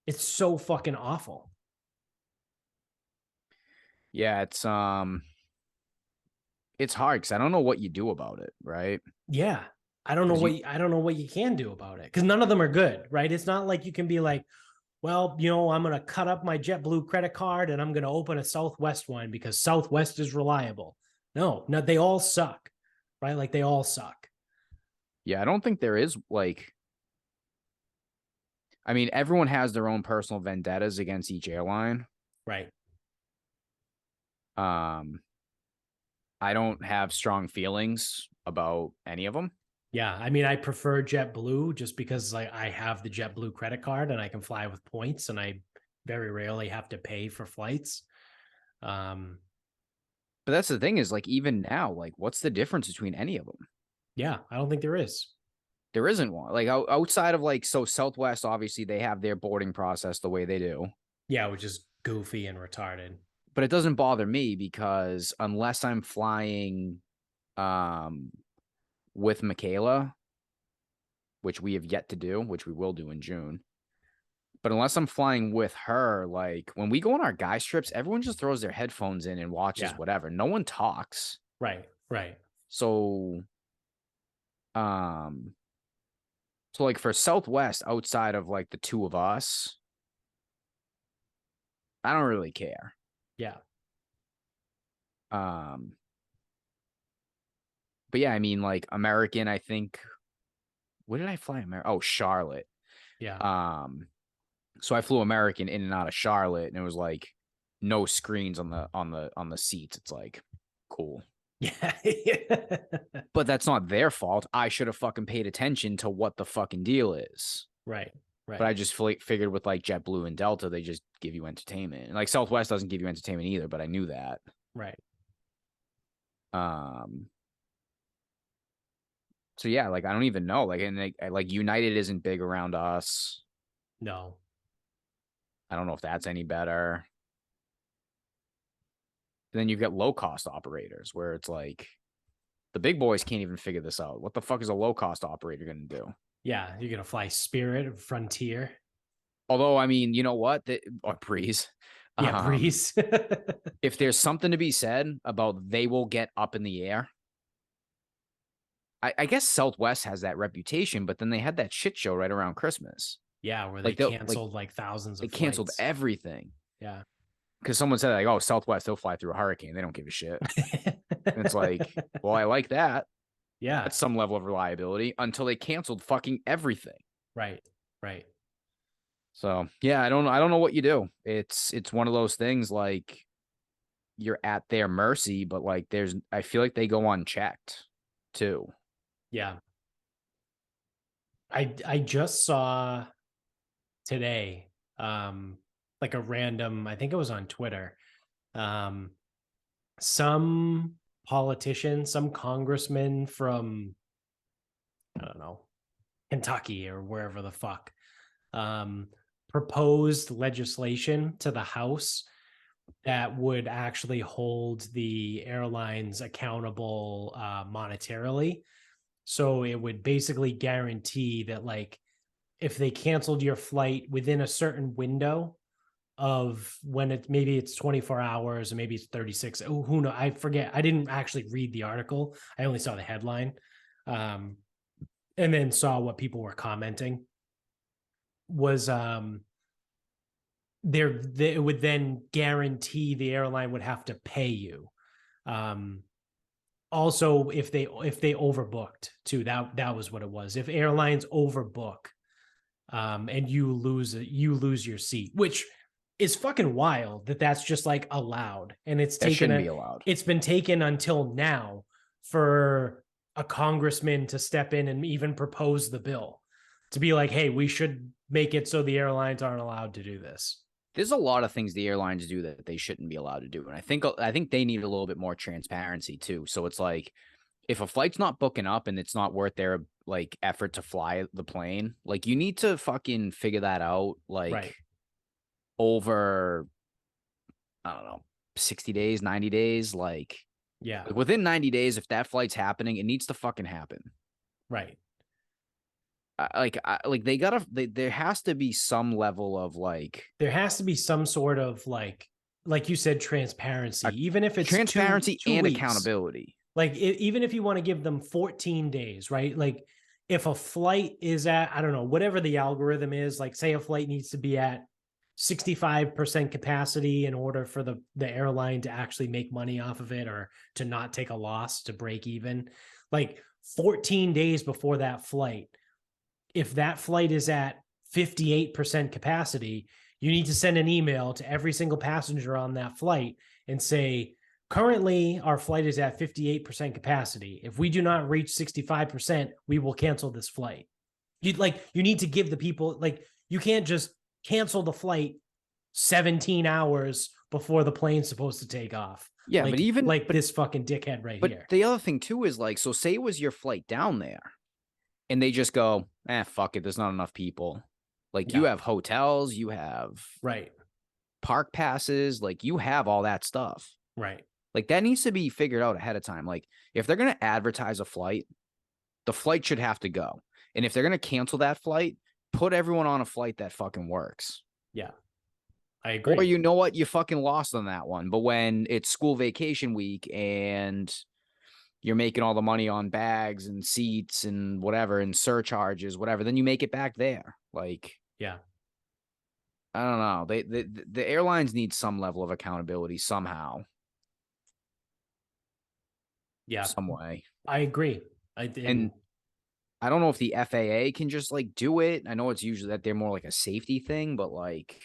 It's so fucking awful. Yeah, it's hard because I don't know what you do about it, right? Yeah. I don't know what you can do about it, because none of them are good, right? It's not like you can be like, well, I'm going to cut up my JetBlue credit card and I'm going to open a Southwest one because Southwest is reliable. No, they all suck, right? Like they all suck. Yeah, I don't think there is like, I mean, everyone has their own personal vendettas against each airline. Right. I don't have strong feelings about any of them. Yeah, I mean, I prefer JetBlue just because like I have the JetBlue credit card and I can fly with points, and I very rarely have to pay for flights. But that's the thing is like, even now, like what's the difference between any of them? Yeah, I don't think there is. There isn't one. Like outside of like, so Southwest, obviously they have their boarding process the way they do. Yeah, which is goofy and retarded. But it doesn't bother me because unless I'm flying um with Michaela, which we have yet to do, which we will do in June. But unless I'm flying with her, like when we go on our guy trips, everyone just throws their headphones in and watches whatever. No one talks. Right, right. So um so like for Southwest, outside of like the two of us, I don't really care. Yeah. Um but yeah, I mean like American, I think where did I fly American? Oh, Charlotte. Yeah. So I flew American in and out of Charlotte, and it was like no screens on the seats. It's like cool. Yeah. But that's not their fault. I should have fucking paid attention to what the fucking deal is. Right. Right. But I just figured with like JetBlue and Delta, they just give you entertainment. And like Southwest doesn't give you entertainment either, but I knew that. Right. So yeah, like I don't even know. Like, and like United isn't big around us. No. I don't know if that's any better. Then you've got low cost operators where it's like the big boys can't even figure this out. What the fuck is a low cost operator going to do? Yeah, you're gonna fly Spirit, Frontier. Although, I mean, you know what? Or Breeze. Yeah, Breeze. If there's something to be said about they will get up in the air, I guess Southwest has that reputation, but then they had that shit show right around Christmas. Yeah, where they canceled like thousands of flights. They canceled everything. Yeah. Because someone said, like, oh, Southwest, they'll fly through a hurricane. They don't give a shit. And it's like, well, I like that. Yeah. That's some level of reliability until they canceled fucking everything. Right. Right. So yeah, I don't know what you do. It's one of those things like you're at their mercy, but like I feel like they go unchecked too. Yeah. I just saw today, like a random, I think it was on Twitter. Some politician, some congressman from, I don't know, Kentucky or wherever the fuck, proposed legislation to the House that would actually hold the airlines accountable monetarily. So it would basically guarantee that, like, if they canceled your flight within a certain window of when maybe it's 24 hours or maybe it's 36. Oh, who knows? I forget. I didn't actually read the article. I only saw the headline. And then saw what people were commenting was it would then guarantee the airline would have to pay you. Also, if they overbooked too, that was what it was. If airlines overbook, and you lose your seat, which is fucking wild that's just like allowed, and it's that shouldn't be allowed. It's been taken until now for a congressman to step in and even propose the bill to be like, hey, we should make it so the airlines aren't allowed to do this. There's a lot of things the airlines do that they shouldn't be allowed to do. And I think they need a little bit more transparency too. So it's like, if a flight's not booking up and it's not worth their like effort to fly the plane, like you need to fucking figure that out. Like over, I don't know, 60 days, 90 days. Like, yeah, like within 90 days, if that flight's happening, it needs to fucking happen. Right. There has to be some level of like, there has to be some sort of like you said, transparency, even if it's transparency two and weeks. Accountability. Like even if you want to give them 14 days, right? Like if a flight is at, I don't know, whatever the algorithm is, like say a flight needs to be at 65% capacity in order for the airline to actually make money off of it or to not take a loss, to break even, like 14 days before that flight. If that flight is at 58% capacity, you need to send an email to every single passenger on that flight and say, currently our flight is at 58% capacity. If we do not reach 65%, we will cancel this flight. You need to give the people, like, you can't just cancel the flight 17 hours before the plane's supposed to take off. Yeah, like, but even like this fucking dickhead right but here. the other thing too is like, so say it was your flight down there and they just go, fuck it, there's not enough people. Like you Yeah. have hotels, you have Right. park passes, like you have all that stuff. Right. Like that needs to be figured out ahead of time. Like if they're going to advertise a flight, the flight should have to go. And if they're going to cancel that flight, put everyone on a flight that fucking works. Yeah. I agree. Or you know what? You fucking lost on that one. But when it's school vacation week and you're making all the money on bags and seats and whatever and surcharges, whatever, then you make it back there. Like, yeah. I don't know. The airlines need some level of accountability somehow. Yeah. Some way. I agree. And I don't know if the FAA can just like do it. I know it's usually that they're more like a safety thing, but like,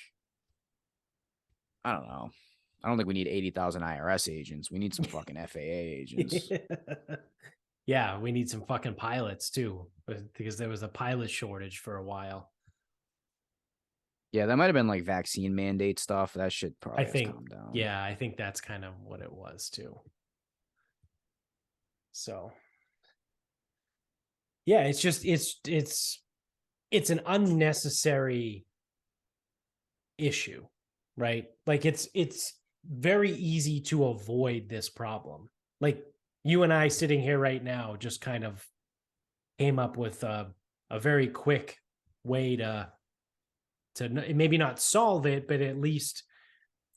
I don't know. I don't think we need 80,000 IRS agents. We need some fucking FAA agents. Yeah, we need some fucking pilots too, because there was a pilot shortage for a while. Yeah, that might have been like vaccine mandate stuff. That should probably I think, calm down. yeah, I think that's kind of what it was too. So, yeah, it's just it's an unnecessary issue, right? Like it's very easy to avoid this problem. Like you and I sitting here right now just kind of came up with a very quick way to maybe not solve it, but at least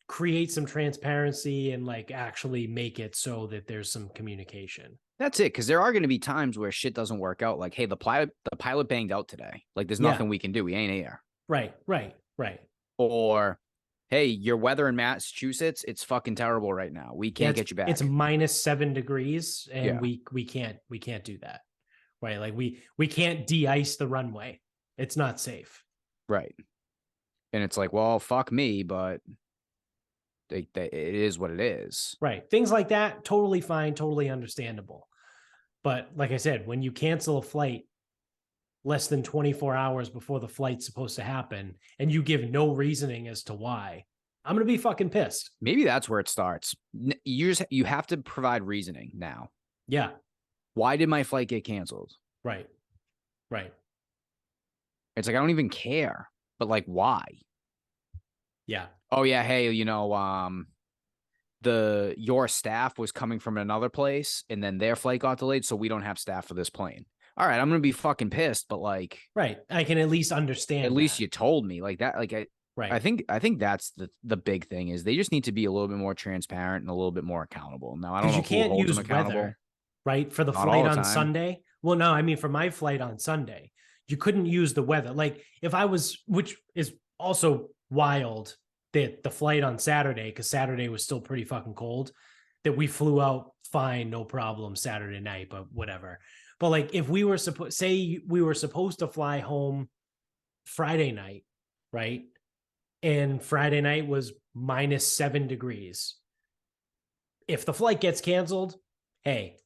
create some transparency and like actually make it so that there's some communication. That's it, because there are going to be times where shit doesn't work out. Like, hey, the pilot banged out today. Like, there's nothing we can do. We ain't here. Right. Or, hey, your weather in Massachusetts, it's fucking terrible right now. We can't get you back. It's -7 degrees, and Yeah. we can't do that. Right. Like we can't de-ice the runway. It's not safe. Right. And it's like, well, fuck me, but it is what it is. Right. Things like that, totally fine, totally understandable. But like I said, when you cancel a flight less than 24 hours before the flight's supposed to happen and you give no reasoning as to why, I'm going to be fucking pissed. Maybe that's where it starts. You have to provide reasoning now. Yeah. Why did my flight get canceled? Right. It's like, I don't even care, but like, why? Yeah. Oh yeah. Hey, your staff was coming from another place and then their flight got delayed, so we don't have staff for this plane. All right, I'm gonna be fucking pissed, but like, right, I can at least understand. At least you told me like that. Like I think that's the big thing is they just need to be a little bit more transparent and a little bit more accountable. Now I don't know you can't who holds use them accountable. weather, right? For the Not flight all the on time. Sunday. Well, no, I mean for my flight on Sunday, you couldn't use the weather. Like if I was, which is also wild, that the flight on Saturday, because Saturday was still pretty fucking cold, that we flew out fine, no problem Saturday night, but whatever. But like if we were supposed, say we were supposed to fly home Friday night, right? And Friday night was -7 degrees. If the flight gets canceled, hey,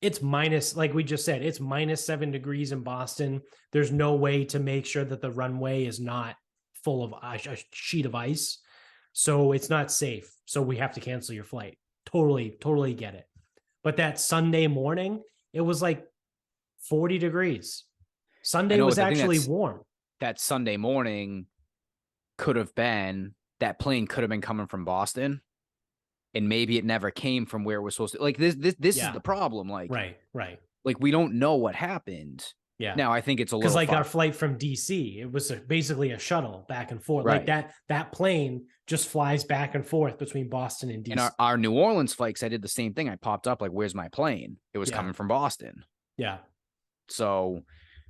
it's minus, like we just said, it's -7 degrees in Boston. There's no way to make sure that the runway is not full of a sheet of ice. So it's not safe. So we have to cancel your flight. Totally get it. But that Sunday morning, it was like 40 degrees. Sunday was actually warm. That Sunday morning could have been, that plane could have been coming from Boston. And maybe it never came from where it was supposed to. Like this is the problem. Like, right. Like we don't know what happened. Yeah. Now I think it's a little, because like our flight from DC, it was basically a shuttle back and forth. Right. Like that plane just flies back and forth between Boston and DC. And our New Orleans flights, I did the same thing. I popped up like, where's my plane? It was coming from Boston. Yeah. So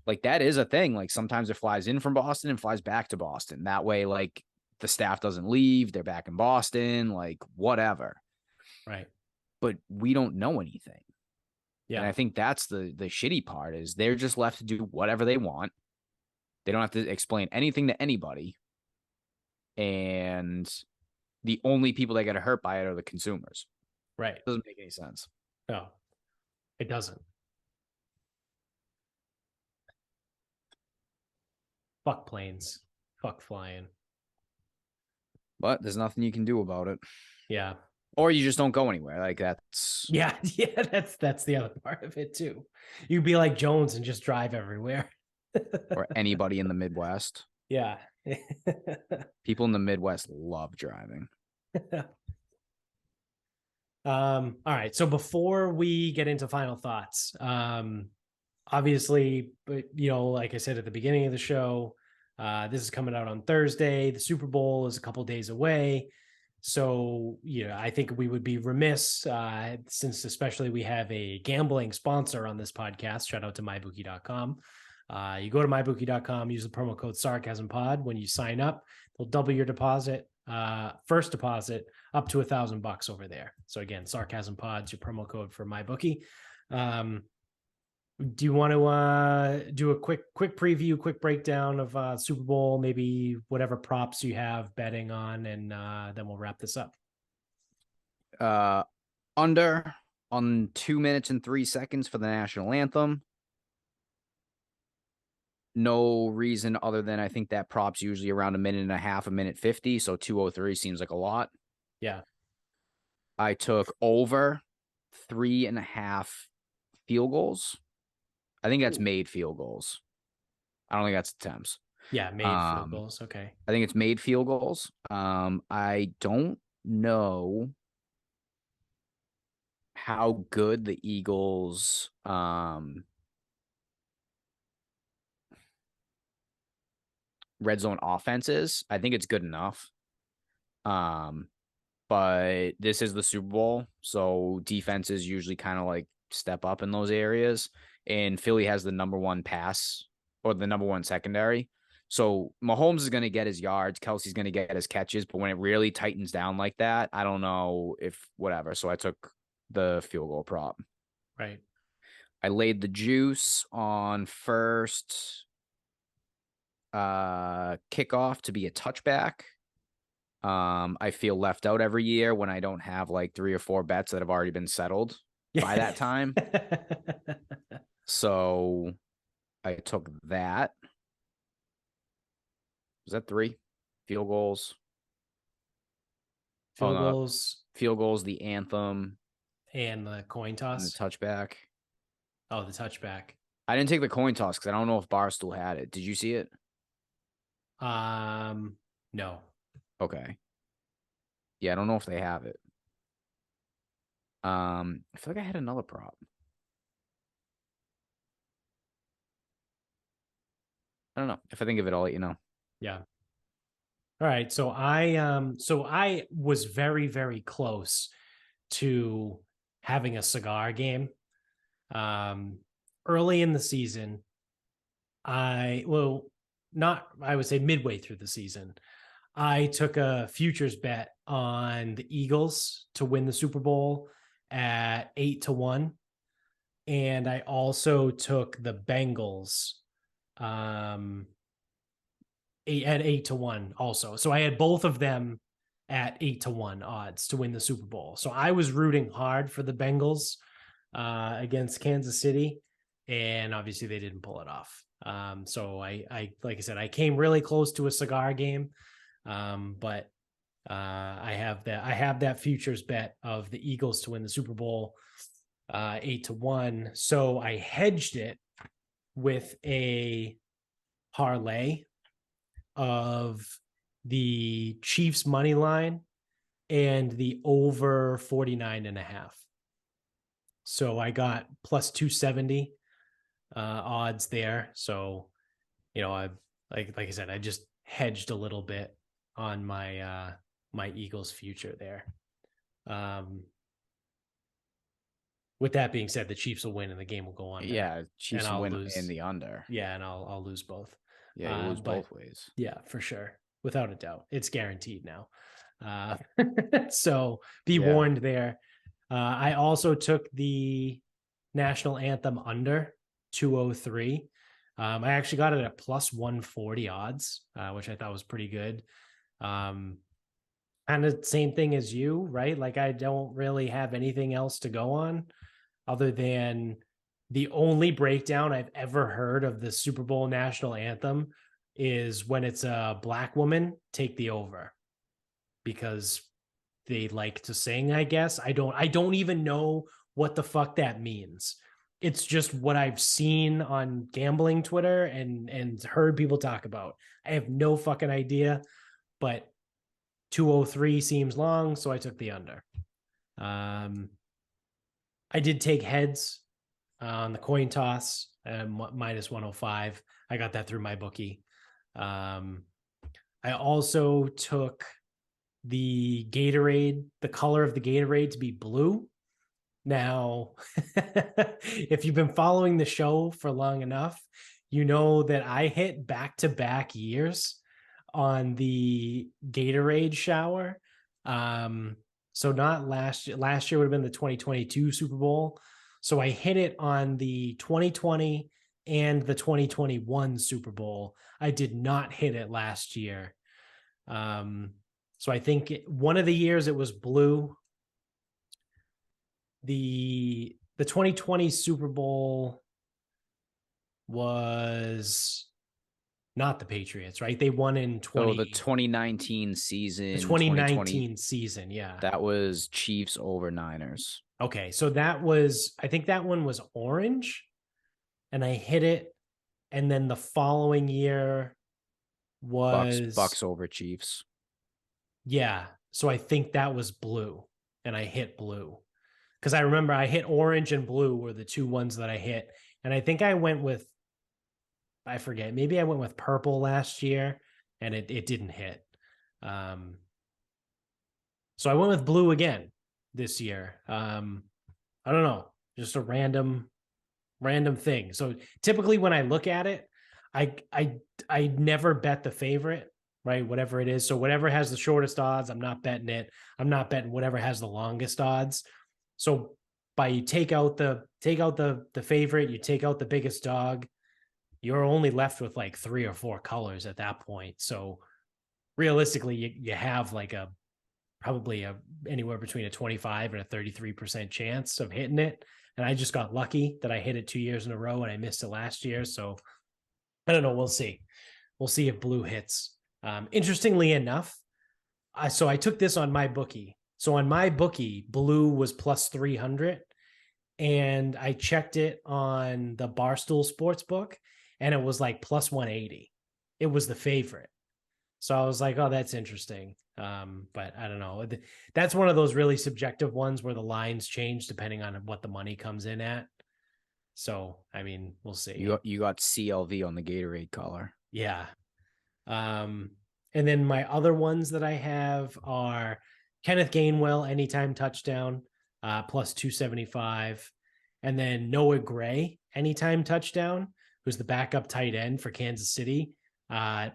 like that is a thing. Like sometimes it flies in from Boston and flies back to Boston. That way, like the staff doesn't leave. They're back in Boston, like whatever. Right. But we don't know anything. Yeah. And I think that's the shitty part is they're just left to do whatever they want. They don't have to explain anything to anybody. And the only people that get hurt by it are the consumers. Right. It doesn't make any sense. No, it doesn't. Fuck planes. Fuck flying. But there's nothing you can do about it. Yeah. Or you just don't go anywhere. Like that's Yeah. Yeah. That's the other part of it too. You'd be like Jones and just drive everywhere. or anybody in the Midwest. Yeah. People in the Midwest love driving. All right. So before we get into final thoughts, obviously, but like I said at the beginning of the show, this is coming out on Thursday. The Super Bowl is a couple days away. So, I think we would be remiss, since especially we have a gambling sponsor on this podcast. Shout out to mybookie.com. You go to mybookie.com, use the promo code SarcasmPod. When you sign up, they'll double your deposit, first deposit up to $1,000 over there. So again, Sarcasm Pod's your promo code for MyBookie. Do you want to do a quick preview, quick breakdown of Super Bowl, maybe whatever props you have betting on, and then we'll wrap this up. Under on 2 minutes and 3 seconds for the national anthem. No reason other than I think that prop's usually around 1.5 minutes, 1:50. So 2:03 seems like a lot. Yeah. I took over 3.5 field goals. I think that's made field goals. I don't think that's attempts. Yeah, made field goals. Okay. I think it's made field goals. I don't know how good the Eagles red zone offense is. I think it's good enough. But this is the Super Bowl, so defenses usually kind of like step up in those areas. And Philly has the number one pass or the number one secondary. So Mahomes is going to get his yards. Kelsey's going to get his catches. But when it really tightens down like that, I don't know if whatever. So I took the field goal prop. Right. I laid the juice on first kickoff to be a touchback. I feel left out every year when I don't have like 3 or 4 bets that have already been settled by that time. So I took that. Was that 3? Field goals. Field goals. Field goals, the anthem. And the coin toss. And the touchback. Oh, the touchback. I didn't take the coin toss because I don't know if Barstool had it. Did you see it? No. Okay. Yeah, I don't know if they have it. I feel like I had another prop. I don't know. If I think of it, I'll let you know. Yeah. All right. So I was very, very close to having a cigar game. Early in the season, I would say midway through the season, I took a futures bet on the Eagles to win the Super Bowl at 8-1. And I also took the Bengals at 8-1 also. So I had both of them at 8-1 odds to win the Super Bowl. So I was rooting hard for the Bengals against Kansas City, and obviously they didn't pull it off. So I like I said, I came really close to a cigar game. But I have that futures bet of the Eagles to win the Super Bowl 8-1. So I hedged it with a parlay of the Chiefs money line and the over 49.5. So I got plus 270 odds there. So, I like I said, I just hedged a little bit on my my Eagles future there. With that being said, the Chiefs will win and the game will go on. Yeah, Chiefs will win in the under. Yeah, and I'll lose both. Yeah, you lose both ways. Yeah, for sure. Without a doubt. It's guaranteed now. So be warned there. I also took the national anthem under 203. I actually got it at plus 140 odds, which I thought was pretty good. Kind of same thing as you, right? Like I don't really have anything else to go on other than the only breakdown I've ever heard of the Super Bowl national anthem is when it's a black woman, take the over. because they like to sing, I guess. I don't even know what the fuck that means. It's just what I've seen on gambling Twitter and heard people talk about. I have no fucking idea, but 203 seems long, so I took the under. I did take heads on the coin toss, minus 105. I got that through my bookie. I also took the Gatorade, the color of the Gatorade to be blue. Now, if you've been following the show for long enough, you know that I hit back-to-back years on the Gatorade shower. So not last year. Last year would have been the 2022 Super Bowl. So I hit it on the 2020 and the 2021 Super Bowl. I did not hit it last year. So I think one of the years it was blue. The 2020 Super Bowl was not the Patriots, right? They won in the 2019 season. The 2019 season, yeah. That was Chiefs over Niners. Okay, so I think that one was orange, and I hit it, and then the following year was Bucks over Chiefs. Yeah, so I think that was blue, and I hit blue. Because I remember I hit orange and blue were the two ones that I hit. And I think I went with, I forget, maybe I went with purple last year, and it didn't hit. So I went with blue again this year. I don't know, just a random thing. So typically when I look at it, I never bet the favorite, right? Whatever it is. So whatever has the shortest odds, I'm not betting it. I'm not betting whatever has the longest odds. So by you take out the favorite, you take out the biggest dog, you're only left with like 3 or 4 colors at that point. So realistically, you have like probably anywhere between a 25 and a 33% chance of hitting it. And I just got lucky that I hit it 2 years in a row and I missed it last year. So I don't know. We'll see. We'll see if blue hits. Interestingly enough, so I took this on my bookie. So on my bookie, blue was plus 300, and I checked it on the Barstool Sportsbook, and it was like plus 180. It was the favorite. So I was like, oh, that's interesting. But I don't know. That's one of those really subjective ones where the lines change depending on what the money comes in at. So, I mean, we'll see. You got CLV on the Gatorade color. Yeah. And then my other ones that I have are Kenneth Gainwell, anytime touchdown, plus 275. And then Noah Gray, anytime touchdown, who's the backup tight end for Kansas City,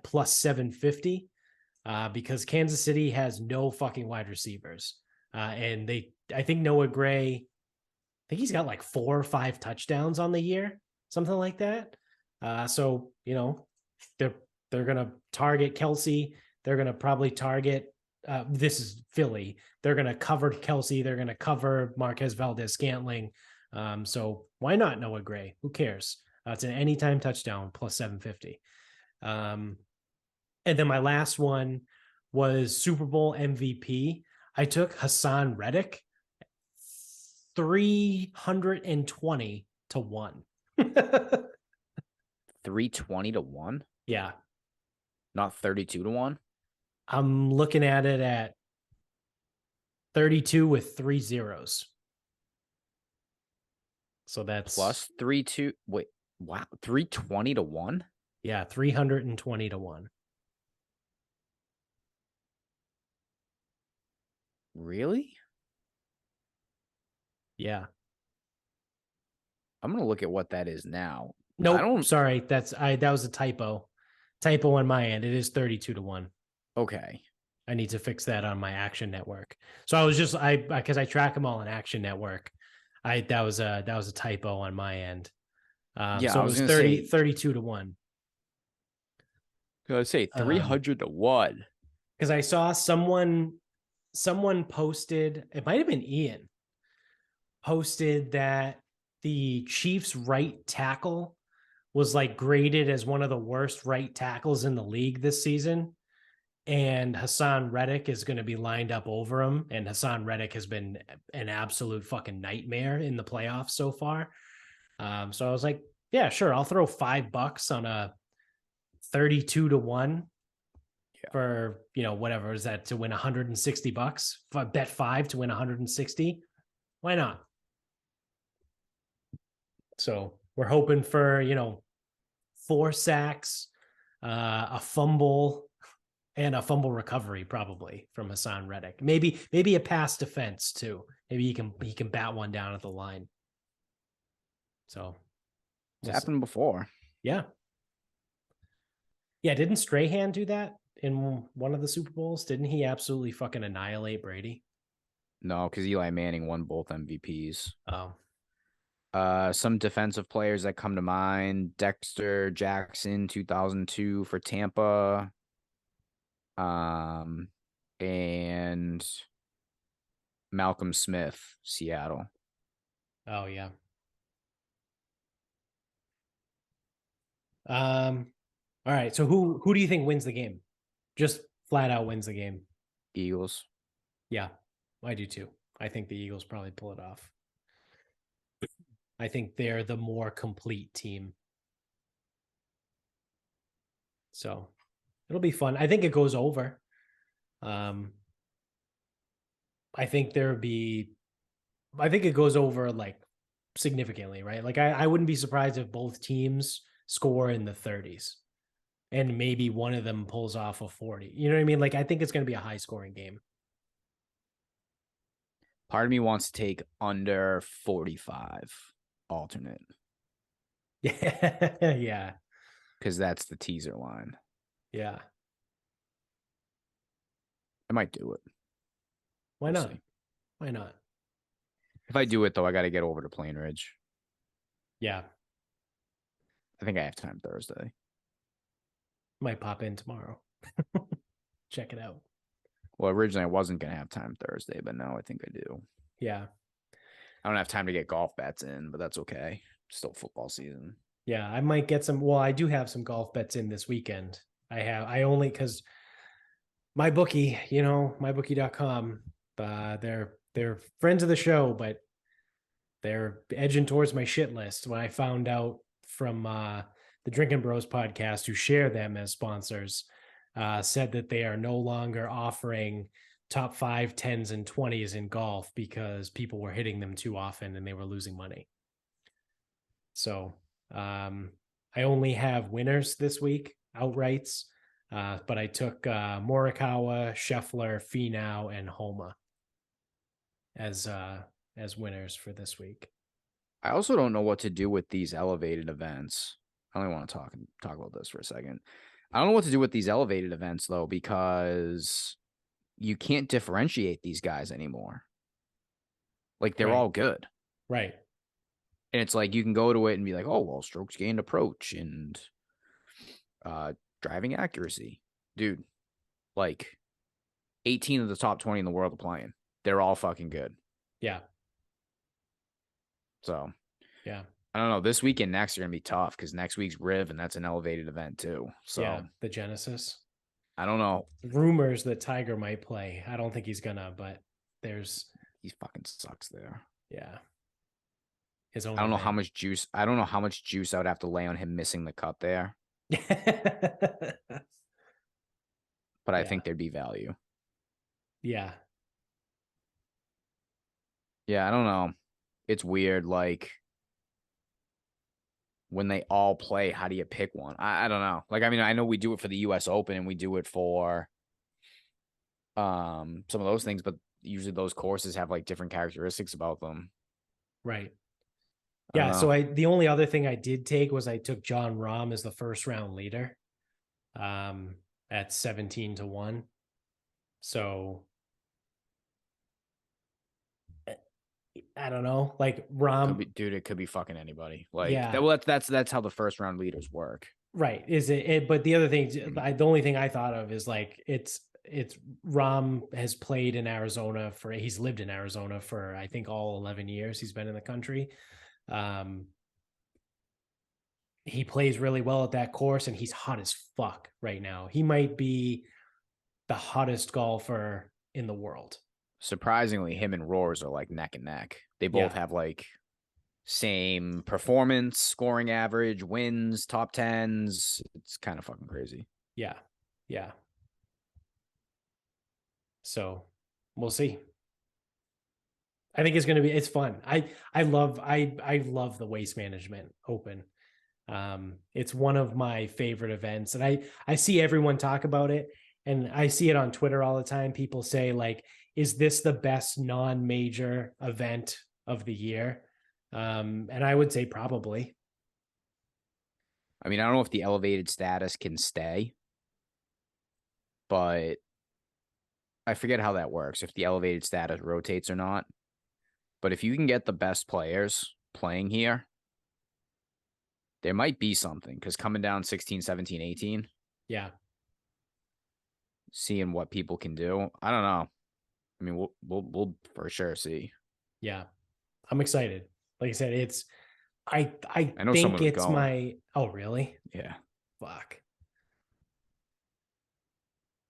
plus 750. Because Kansas City has no fucking wide receivers. And I think Noah Gray, I think he's got like 4 or 5 touchdowns on the year, something like that. So, you know, they're going to target Kelsey. They're going to probably target, this is Philly. They're going to cover Kelsey. They're going to cover Marquez Valdez-Scantling. So why not Noah Gray? Who cares? It's an anytime touchdown plus 750. And then my last one was Super Bowl MVP. I took Hassan Reddick, 320 to 1. 320 to 1? Yeah. Not 32 to 1? I'm looking at it at 32 with 3 zeros. So that's plus 3-2. Wait, wow. 320 to 1? Yeah, 320 to 1. Really? Yeah. I'm going to look at what that is now. Nope. Sorry. That was a typo. Typo on my end. It is 32 to 1. Okay. I need to fix that on my Action Network. So I was just because I track them all in Action Network. That was a typo on my end. Yeah, so it was 32 to 1. I was say 300 to 1. Because I saw someone posted, it might have been Ian, posted that the Chiefs right tackle was like graded as one of the worst right tackles in the league this season. and Hassan Reddick is going to be lined up over him. And Hassan Reddick has been an absolute fucking nightmare in the playoffs so far. So I was like, yeah, sure. I'll throw $5 on a 32-1 for, whatever is that, to win $160. If I bet 5 to win 160, why not? So we're hoping for, 4 sacks, a fumble, and a fumble recovery probably from Hassan Reddick. Maybe a pass defense too. Maybe he can bat one down at the line. So it's happened before. Yeah. Yeah, didn't Strahan do that in one of the Super Bowls? Didn't he absolutely fucking annihilate Brady? No, because Eli Manning won both MVPs. Oh. Some defensive players that come to mind: Dexter Jackson, 2002 for Tampa. And Malcolm Smith, Seattle. Oh yeah. All right. So who do you think wins the game? Just flat out wins the game. Eagles. Yeah, I do too. I think the Eagles probably pull it off. I think they're the more complete team. So it'll be fun. I think it goes over. I think I think it goes over like significantly, right? Like I wouldn't be surprised if both teams score in the 30s and maybe one of them pulls off a 40. You know what I mean? Like I think it's going to be a high scoring game. Part of me wants to take under 45 alternate. Yeah. Yeah. Because that's the teaser line. Yeah. I might do it. Why not? See. Why not? If I do it, though, I got to get over to Plain Ridge. Yeah. I think I have time Thursday. Might pop in tomorrow. Check it out. Well, originally I wasn't going to have time Thursday, but now I think I do. Yeah. I don't have time to get golf bets in, but that's okay. Still football season. Yeah, I might get some. Well, I do have some golf bets in this weekend. I only because my bookie, mybookie.com, they're friends of the show, but they're edging towards my shit list. When I found out from the Drinking Bros podcast, who share them as sponsors, said that they are no longer offering top 5, 10s, and 20s in golf because people were hitting them too often and they were losing money. So I only have winners this week, outrights, but I took Morikawa, Scheffler, Finau, and Homa as winners for this week. I also don't know what to do with these elevated events. I only want to talk about this for a second. I don't know what to do with these elevated events, though, because you can't differentiate these guys anymore. Like, they're all good. Right. And it's like you can go to it and be like, oh, well, strokes gained approach and driving accuracy. Dude, like 18 of the top 20 in the world are playing. They're all fucking good. Yeah. So, yeah. I don't know. This week and next are going to be tough because next week's Riv, and that's an elevated event too. So, yeah, the Genesis. I don't know. Rumors that Tiger might play. I don't think he's gonna, but he fucking sucks there. Yeah. His own. I don't know how much juice. I don't know how much juice I would have to lay on him missing the cut there. But I think there'd be value. Yeah. Yeah, I don't know. It's weird. Like, when they all play, how do you pick one? I don't know. Like, I mean, I know we do it for the US Open and we do it for some of those things, but usually those courses have like different characteristics about them. Right. Yeah. So the only other thing I did take was I took John Rahm as the first round leader at 17-1. So I don't know, like Rahm, it could be fucking anybody. Like, yeah. Well, that's how the first round leaders work. Right. Is it? But the other thing, the only thing I thought of is like, it's Rahm has played in Arizona he's lived in Arizona for, I think, all 11 years he's been in the country. He plays really well at that course and he's hot as fuck right now. He might be the hottest golfer in the world. Surprisingly, him and Roars are like neck and neck. They both Yeah. have like same performance, scoring average, wins, top tens. It's kind of fucking crazy. Yeah. Yeah. So we'll see. I think it's fun. I love the Waste Management Open. It's one of my favorite events, and I see everyone talk about it, and I see it on Twitter all the time. People say like, is this the best non-major event of the year? And I would say probably. I mean, I don't know if the elevated status can stay, but I forget how that works, if the elevated status rotates or not. But if you can get the best players playing here, there might be something, because coming down 16, 17, 18, Yeah. seeing what people can do. I don't know. I mean, we'll for sure see. Yeah. I'm excited. Like I said, I I know think someone was it's going. my, oh, really? Yeah. Fuck.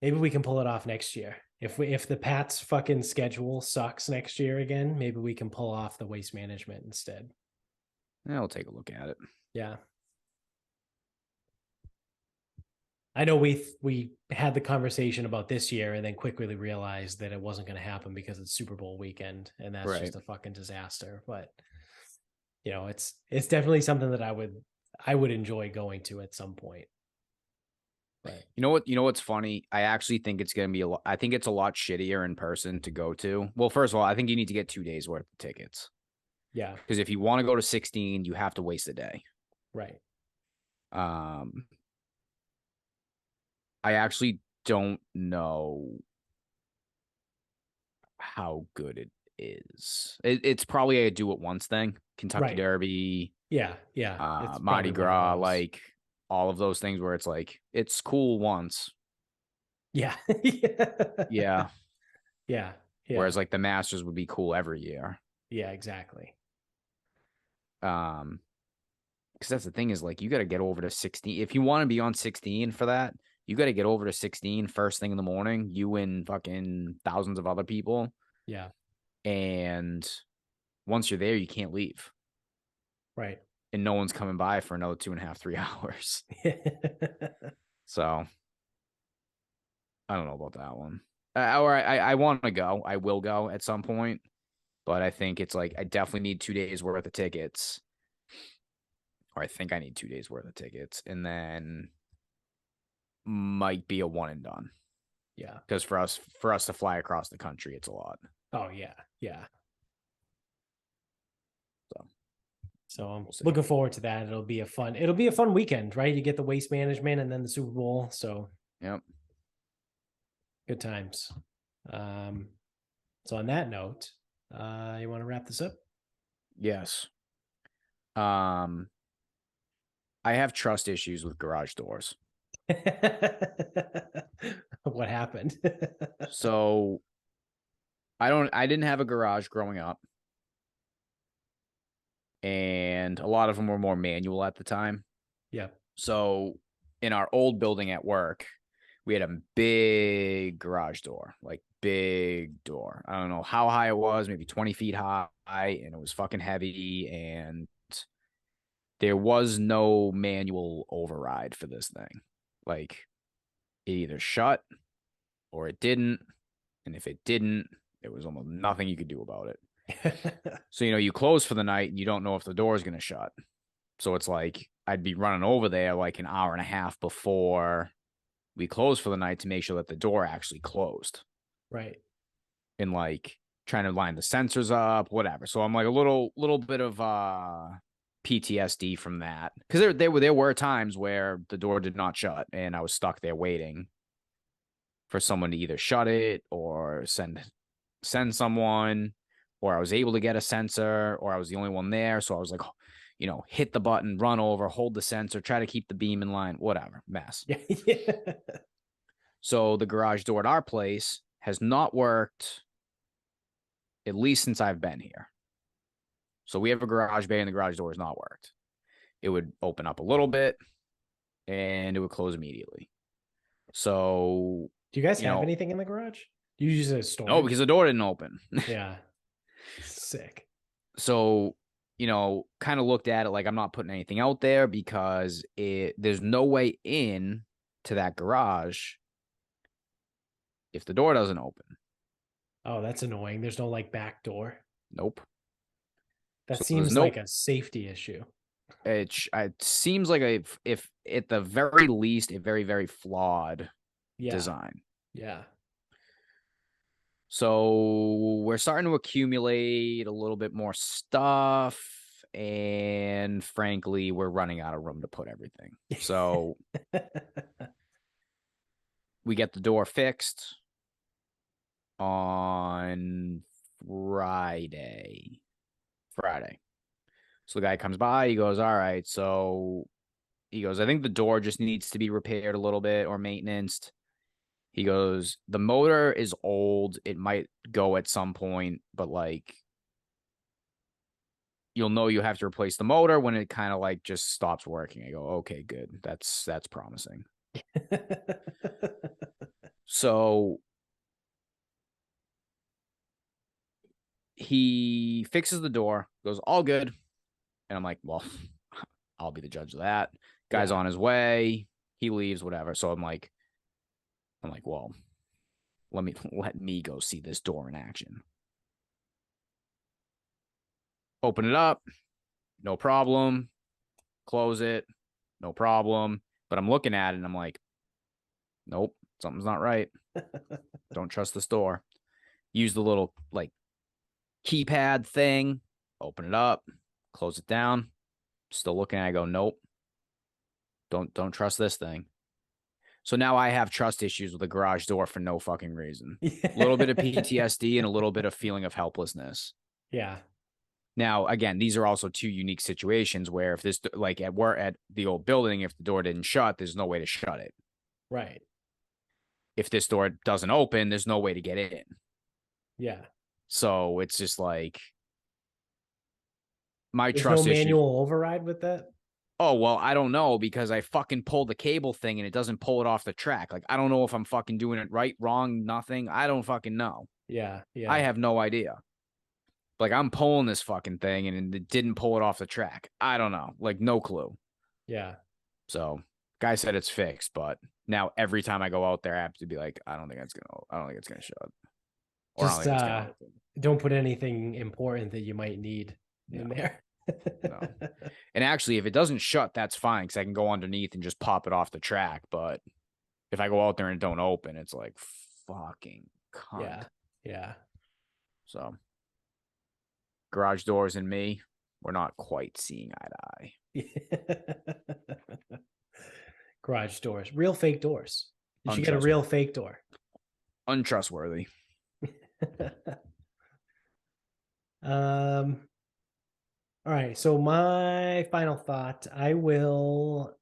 Maybe we can pull it off next year. If the Pats fucking schedule sucks next year again, maybe we can pull off the Waste Management instead. Yeah, I'll take a look at it. Yeah. I know we had the conversation about this year and then quickly realized that it wasn't going to happen because it's Super Bowl weekend and that's Right. just a fucking disaster. But it's definitely something that I would enjoy going to at some point. But You know what? You know what's funny? I actually think it's gonna be a lot. I think it's a lot shittier in person to go to. Well, first of all, I think you need to get 2 days worth of tickets, yeah, because if you want to go to 16, you have to waste a day. right. Um, I actually don't know how good it is. It's probably a do it once thing. Kentucky Right. Derby, Yeah, yeah. It's Mardi probably one of Gras, those. like all of those things where it's like it's cool once. Yeah. Yeah. Yeah. Yeah. Whereas like the Masters would be cool every year. Yeah, exactly. Um, because that's the thing, is like you got to get over to 16. If you want to be on 16 for that, you got to get over to 16 first thing in the morning. You and fucking thousands of other people, Yeah. and once you're there, you can't leave, Right. and no one's coming by for another 2.5, 3 hours. So I don't know about that one. Or I want to go. I will go at some point, but I think it's like I definitely need 2 days worth of tickets, or I think I need 2 days worth of tickets, and then might be a one and done. Yeah. Because for us to fly across the country, it's a lot. Oh yeah. Yeah. So So I'm we'll see. looking forward to that. It'll be a fun weekend, right? You get the Waste Management and then the Super Bowl. So Yep. good times. So on that note, you want to wrap this up? Yes. I have trust issues with garage doors. What happened? So I didn't have a garage growing up, and a lot of them were more manual at the time. Yeah. So in our old building at work, we had a big garage door, like big door. I don't know how high it was, maybe 20 feet high, and it was fucking heavy. And there was no manual override for this thing. Like it either shut or it didn't. And if it didn't, there was almost nothing you could do about it. So, you close for the night and you don't know if the door is going to shut. So it's like I'd be running over there like an hour and a half before we closed for the night to make sure that the door actually closed. Right. And like trying to line the sensors up, whatever. So I'm like a little bit of PTSD from that, because there were times where the door did not shut and I was stuck there waiting for someone to either shut it or send someone, or I was able to get a sensor, or I was the only one there. So I was like, hit the button, run over, hold the sensor, try to keep the beam in line, whatever, mess. Yeah. So the garage door at our place has not worked at least since I've been here. So we have a garage bay and the garage door has not worked. It would open up a little bit and it would close immediately. So Do you guys You have know, anything in the garage? Do you use it as no, storage? because the door didn't open. Yeah. Sick. So, kind of looked at it like I'm not putting anything out there because there's no way in to that garage if the door doesn't open. Oh, that's annoying. There's no like back door. Nope. That So there's seems no. like a safety issue. It seems like if at the very least a very very flawed Yeah. design. Yeah. So we're starting to accumulate a little bit more stuff, and frankly, we're running out of room to put everything. So we get the door fixed on Friday. So the guy comes by, he goes, all right. So he goes, I think the door just needs to be repaired a little bit or maintenanced. He goes, the motor is old. It might go at some point, but like, you'll know you have to replace the motor when it kind of like just stops working. I go, okay, good. That's promising. So he fixes the door, goes, all good. And I'm like, well, I'll be the judge of that. Guy's on his way. He leaves, whatever. So I'm like, well, let me go see this door in action. Open it up, no problem. Close it, no problem. But I'm looking at it and I'm like, nope, something's not right. Don't trust this door. Use the little like keypad thing, open it up, close it down. Still looking at it, I go, nope. Don't trust this thing. So now I have trust issues with the garage door for no fucking reason. A little bit of PTSD and a little bit of feeling of helplessness. Yeah. Now, again, these are also two unique situations where if this, like at the old building, if the door didn't shut, there's no way to shut it. Right. If this door doesn't open, there's no way to get in. Yeah. So it's just like my There's trust no issue. manual override with that. Oh, well, I don't know because I fucking pulled the cable thing and it doesn't pull it off the track. Like, I don't know if I'm fucking doing it right, wrong, nothing. I don't fucking know. Yeah. Yeah. I have no idea. Like, I'm pulling this fucking thing and it didn't pull it off the track. I don't know. Like, no clue. Yeah. So, guy said it's fixed, but now every time I go out there, I have to be like, I don't think it's gonna shut. Or Just I don't think it's gonna open. don't put anything important that you might need in there. No. And actually, if it doesn't shut, that's fine because I can go underneath and just pop it off the track. But if I go out there and it don't open, it's like fucking cunt. Yeah. Yeah. So garage doors and me, we're not quite seeing eye to eye. Garage doors, real fake doors. You should get a real fake door. Untrustworthy. All right. So my final thought, I will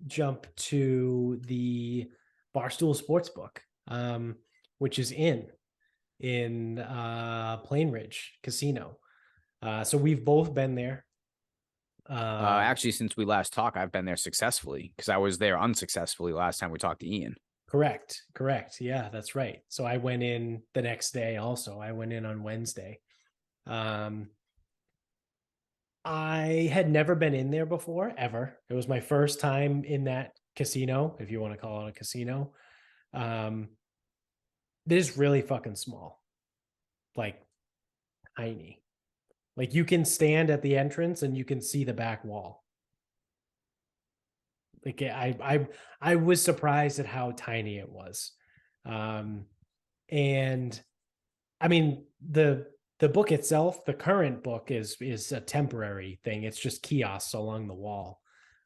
jump to the Barstool Sportsbook, which is in Plain Ridge Casino. So we've both been there. Actually, since we last talked, I've been there successfully because I was there unsuccessfully last time we talked to Ian. Correct. Yeah, that's right. So I went in the next day also. I went in on Wednesday. I had never been in there before, ever. It was my first time in that casino, if you want to call it a casino. It is really fucking small. Like tiny. Like you can stand at the entrance and you can see the back wall. Like I was surprised at how tiny it was. And I mean the book itself, the current book is a temporary thing. It's just kiosks along the wall.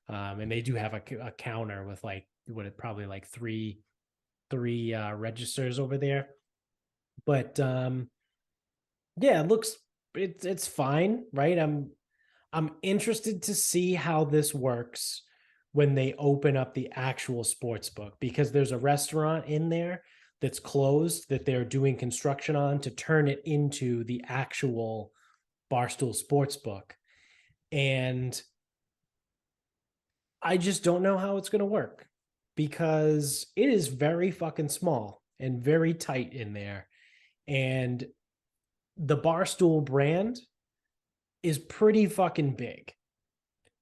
And they do have a counter with like probably like three registers over there. But yeah, it's fine, right? I'm interested to see how this works when they open up the actual sports book, because there's a restaurant in there that's closed that they're doing construction on to turn it into the actual Barstool Sportsbook. And I just don't know how it's going to work. because it is very fucking small and very tight in there. And the Barstool brand is pretty fucking big.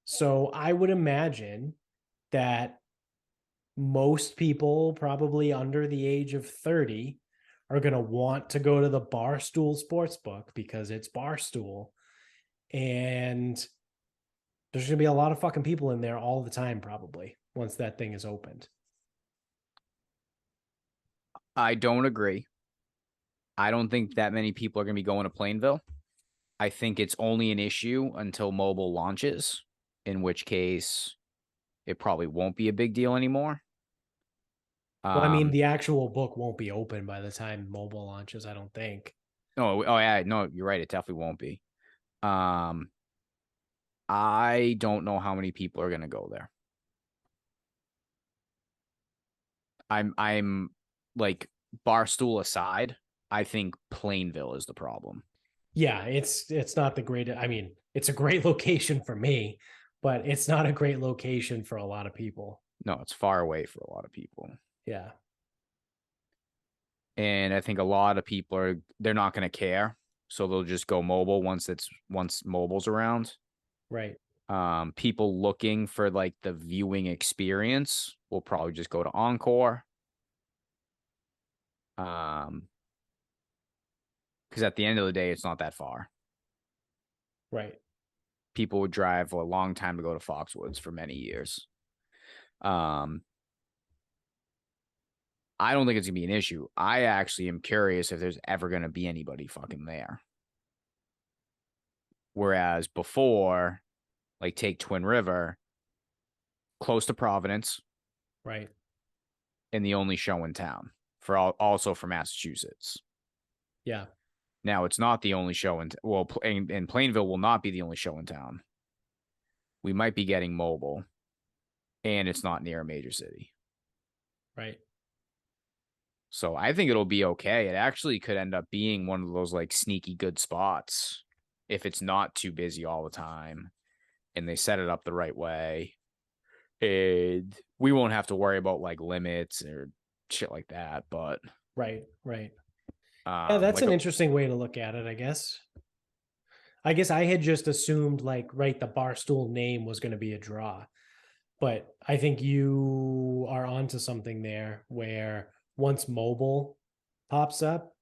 So I would imagine that most people, probably under the age of 30, are going to want to go to the Barstool Sportsbook because it's Barstool. And there's going to be a lot of fucking people in there all the time, probably, once that thing is opened. I don't agree. I don't think that many people are going to be going to Plainville. I think it's only an issue until mobile launches, in which case it probably won't be a big deal anymore. Well, I mean, the actual book won't be open by the time mobile launches, I don't think. Oh yeah, no, you're right. It definitely won't be. I don't know how many people are going to go there. I'm like, Barstool aside, I think Plainville is the problem. Yeah, it's not the greatest. I mean, it's a great location for me, but it's not a great location for a lot of people. No, it's far away for a lot of people. Yeah. And I think a lot of people they're not going to care, so they'll just go mobile once mobile's around. Right. People looking for like the viewing experience will probably just go to Encore. Because at the end of the day, it's not that far. Right. People would drive for a long time to go to Foxwoods for many years. I don't think it's gonna be an issue. I actually am curious if there's ever gonna be anybody fucking there. Whereas before, like, take Twin River, close to Providence, Right. and the only show in town also for Massachusetts. Yeah. Now it's not the only show in Plainville will not be the only show in town. We might be getting mobile, and it's not near a major city. Right. So I think it'll be okay. It actually could end up being one of those like sneaky good spots if it's not too busy all the time and they set it up the right way. And we won't have to worry about like limits or shit like that. But Right. Yeah, that's like an interesting way to look at it, I guess. I guess I had just assumed like, right, the Barstool name was going to be a draw. But I think you are onto something there where once mobile pops up,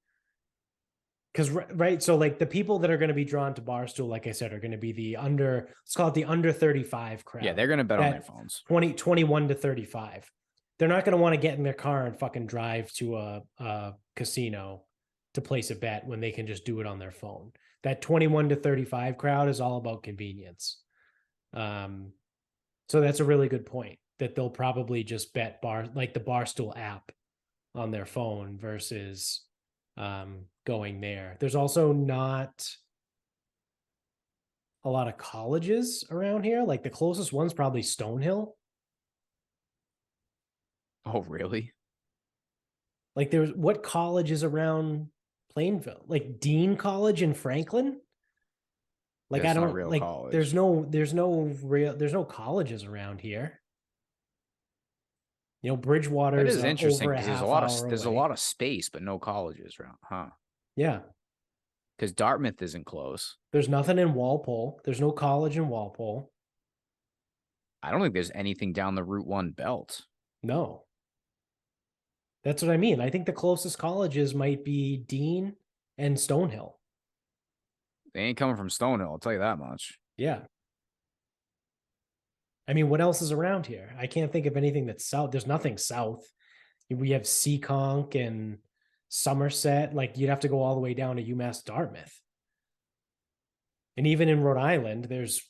because right, so like the people that are going to be drawn to Barstool, like I said, are going to be let's call it the under 35 crowd. yeah, they're going to bet on their phones. 21 to 35. They're not going to want to get in their car and fucking drive to a casino to place a bet when they can just do it on their phone. That 21 to 35 crowd is all about convenience. So that's a really good point, that they'll probably just bet like the Barstool app on their phone versus going there. There's also not a lot of colleges around here. Like the closest one's probably Stonehill. Oh, really? Like what college is around Plainville? Like Dean College in Franklin? Like That's I not don't real like college. there's no colleges around here. Bridgewater That is is interesting over a because half hour there's a away. lot of space, but no colleges around, huh? Yeah. Because Dartmouth isn't close. There's nothing in Walpole. There's no college in Walpole. I don't think there's anything down the Route 1 belt. No. That's what I mean. I think the closest colleges might be Dean and Stonehill. They ain't coming from Stonehill, I'll tell you that much. Yeah. I mean, what else is around here? I can't think of anything that's south. There's nothing south. We have Seekonk and Somerset. Like you'd have to go all the way down to UMass Dartmouth. And even in Rhode Island, there's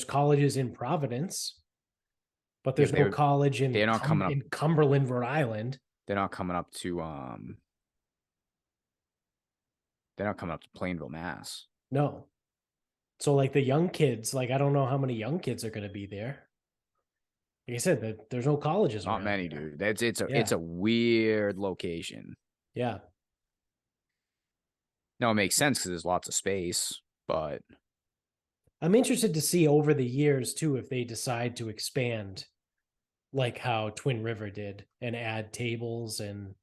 colleges in Providence, but there's no college in Cumberland, Rhode Island. They're not coming up to Plainville, Mass. No. So like the young kids, like I don't know how many young kids are going to be there. Like I said, there's no colleges. Not many, there. Dude. It's a weird location. Yeah. No, it makes sense because there's lots of space, but I'm interested to see over the years too if they decide to expand like how Twin River did, and add tables and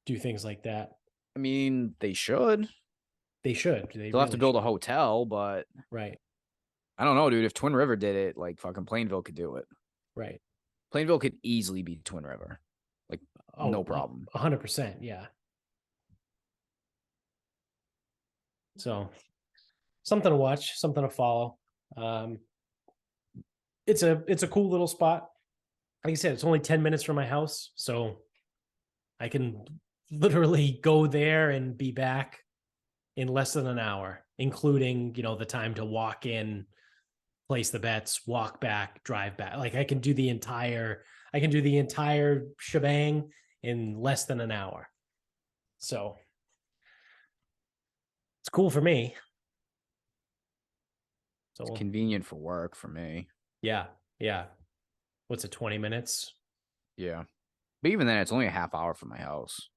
do things like that. I mean, they should. They should. They'll have to build a hotel, but right. I don't know, dude. If Twin River did it, like fucking Plainville could do it. Right. Plainville could easily be Twin River. Like, no problem. 100%. Yeah. So something to watch, something to follow. It's a cool little spot. Like I said, it's only 10 minutes from my house, so I can literally go there and be back in less than an hour, including, the time to walk in, place the bets, walk back, drive back. Like I can do the entire shebang in less than an hour. So it's cool for me. So it's convenient for work for me. Yeah. What's it, 20 minutes? Yeah. But even then, it's only a half hour from my house.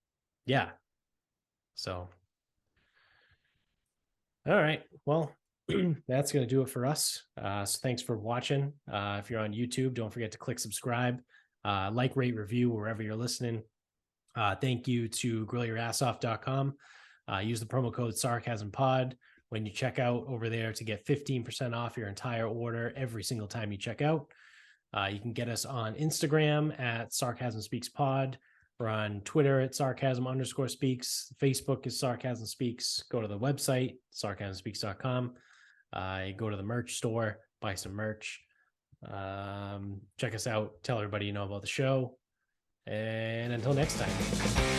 Yeah. So, all right. Well, that's going to do it for us. So thanks for watching. If you're on YouTube, don't forget to click subscribe, like, rate, review wherever you're listening. Thank you to grillyourassoff.com. Use the promo code SarcasmPod when you check out over there to get 15% off your entire order every single time you check out. You can get us on Instagram at Sarcasm Speaks Pod. We're on Twitter at Sarcasm_speaks. Facebook is Sarcasm Speaks. Go to the website, sarcasmspeaks.com. Go to the merch store, buy some merch. Check us out. Tell everybody you know about the show. And until next time.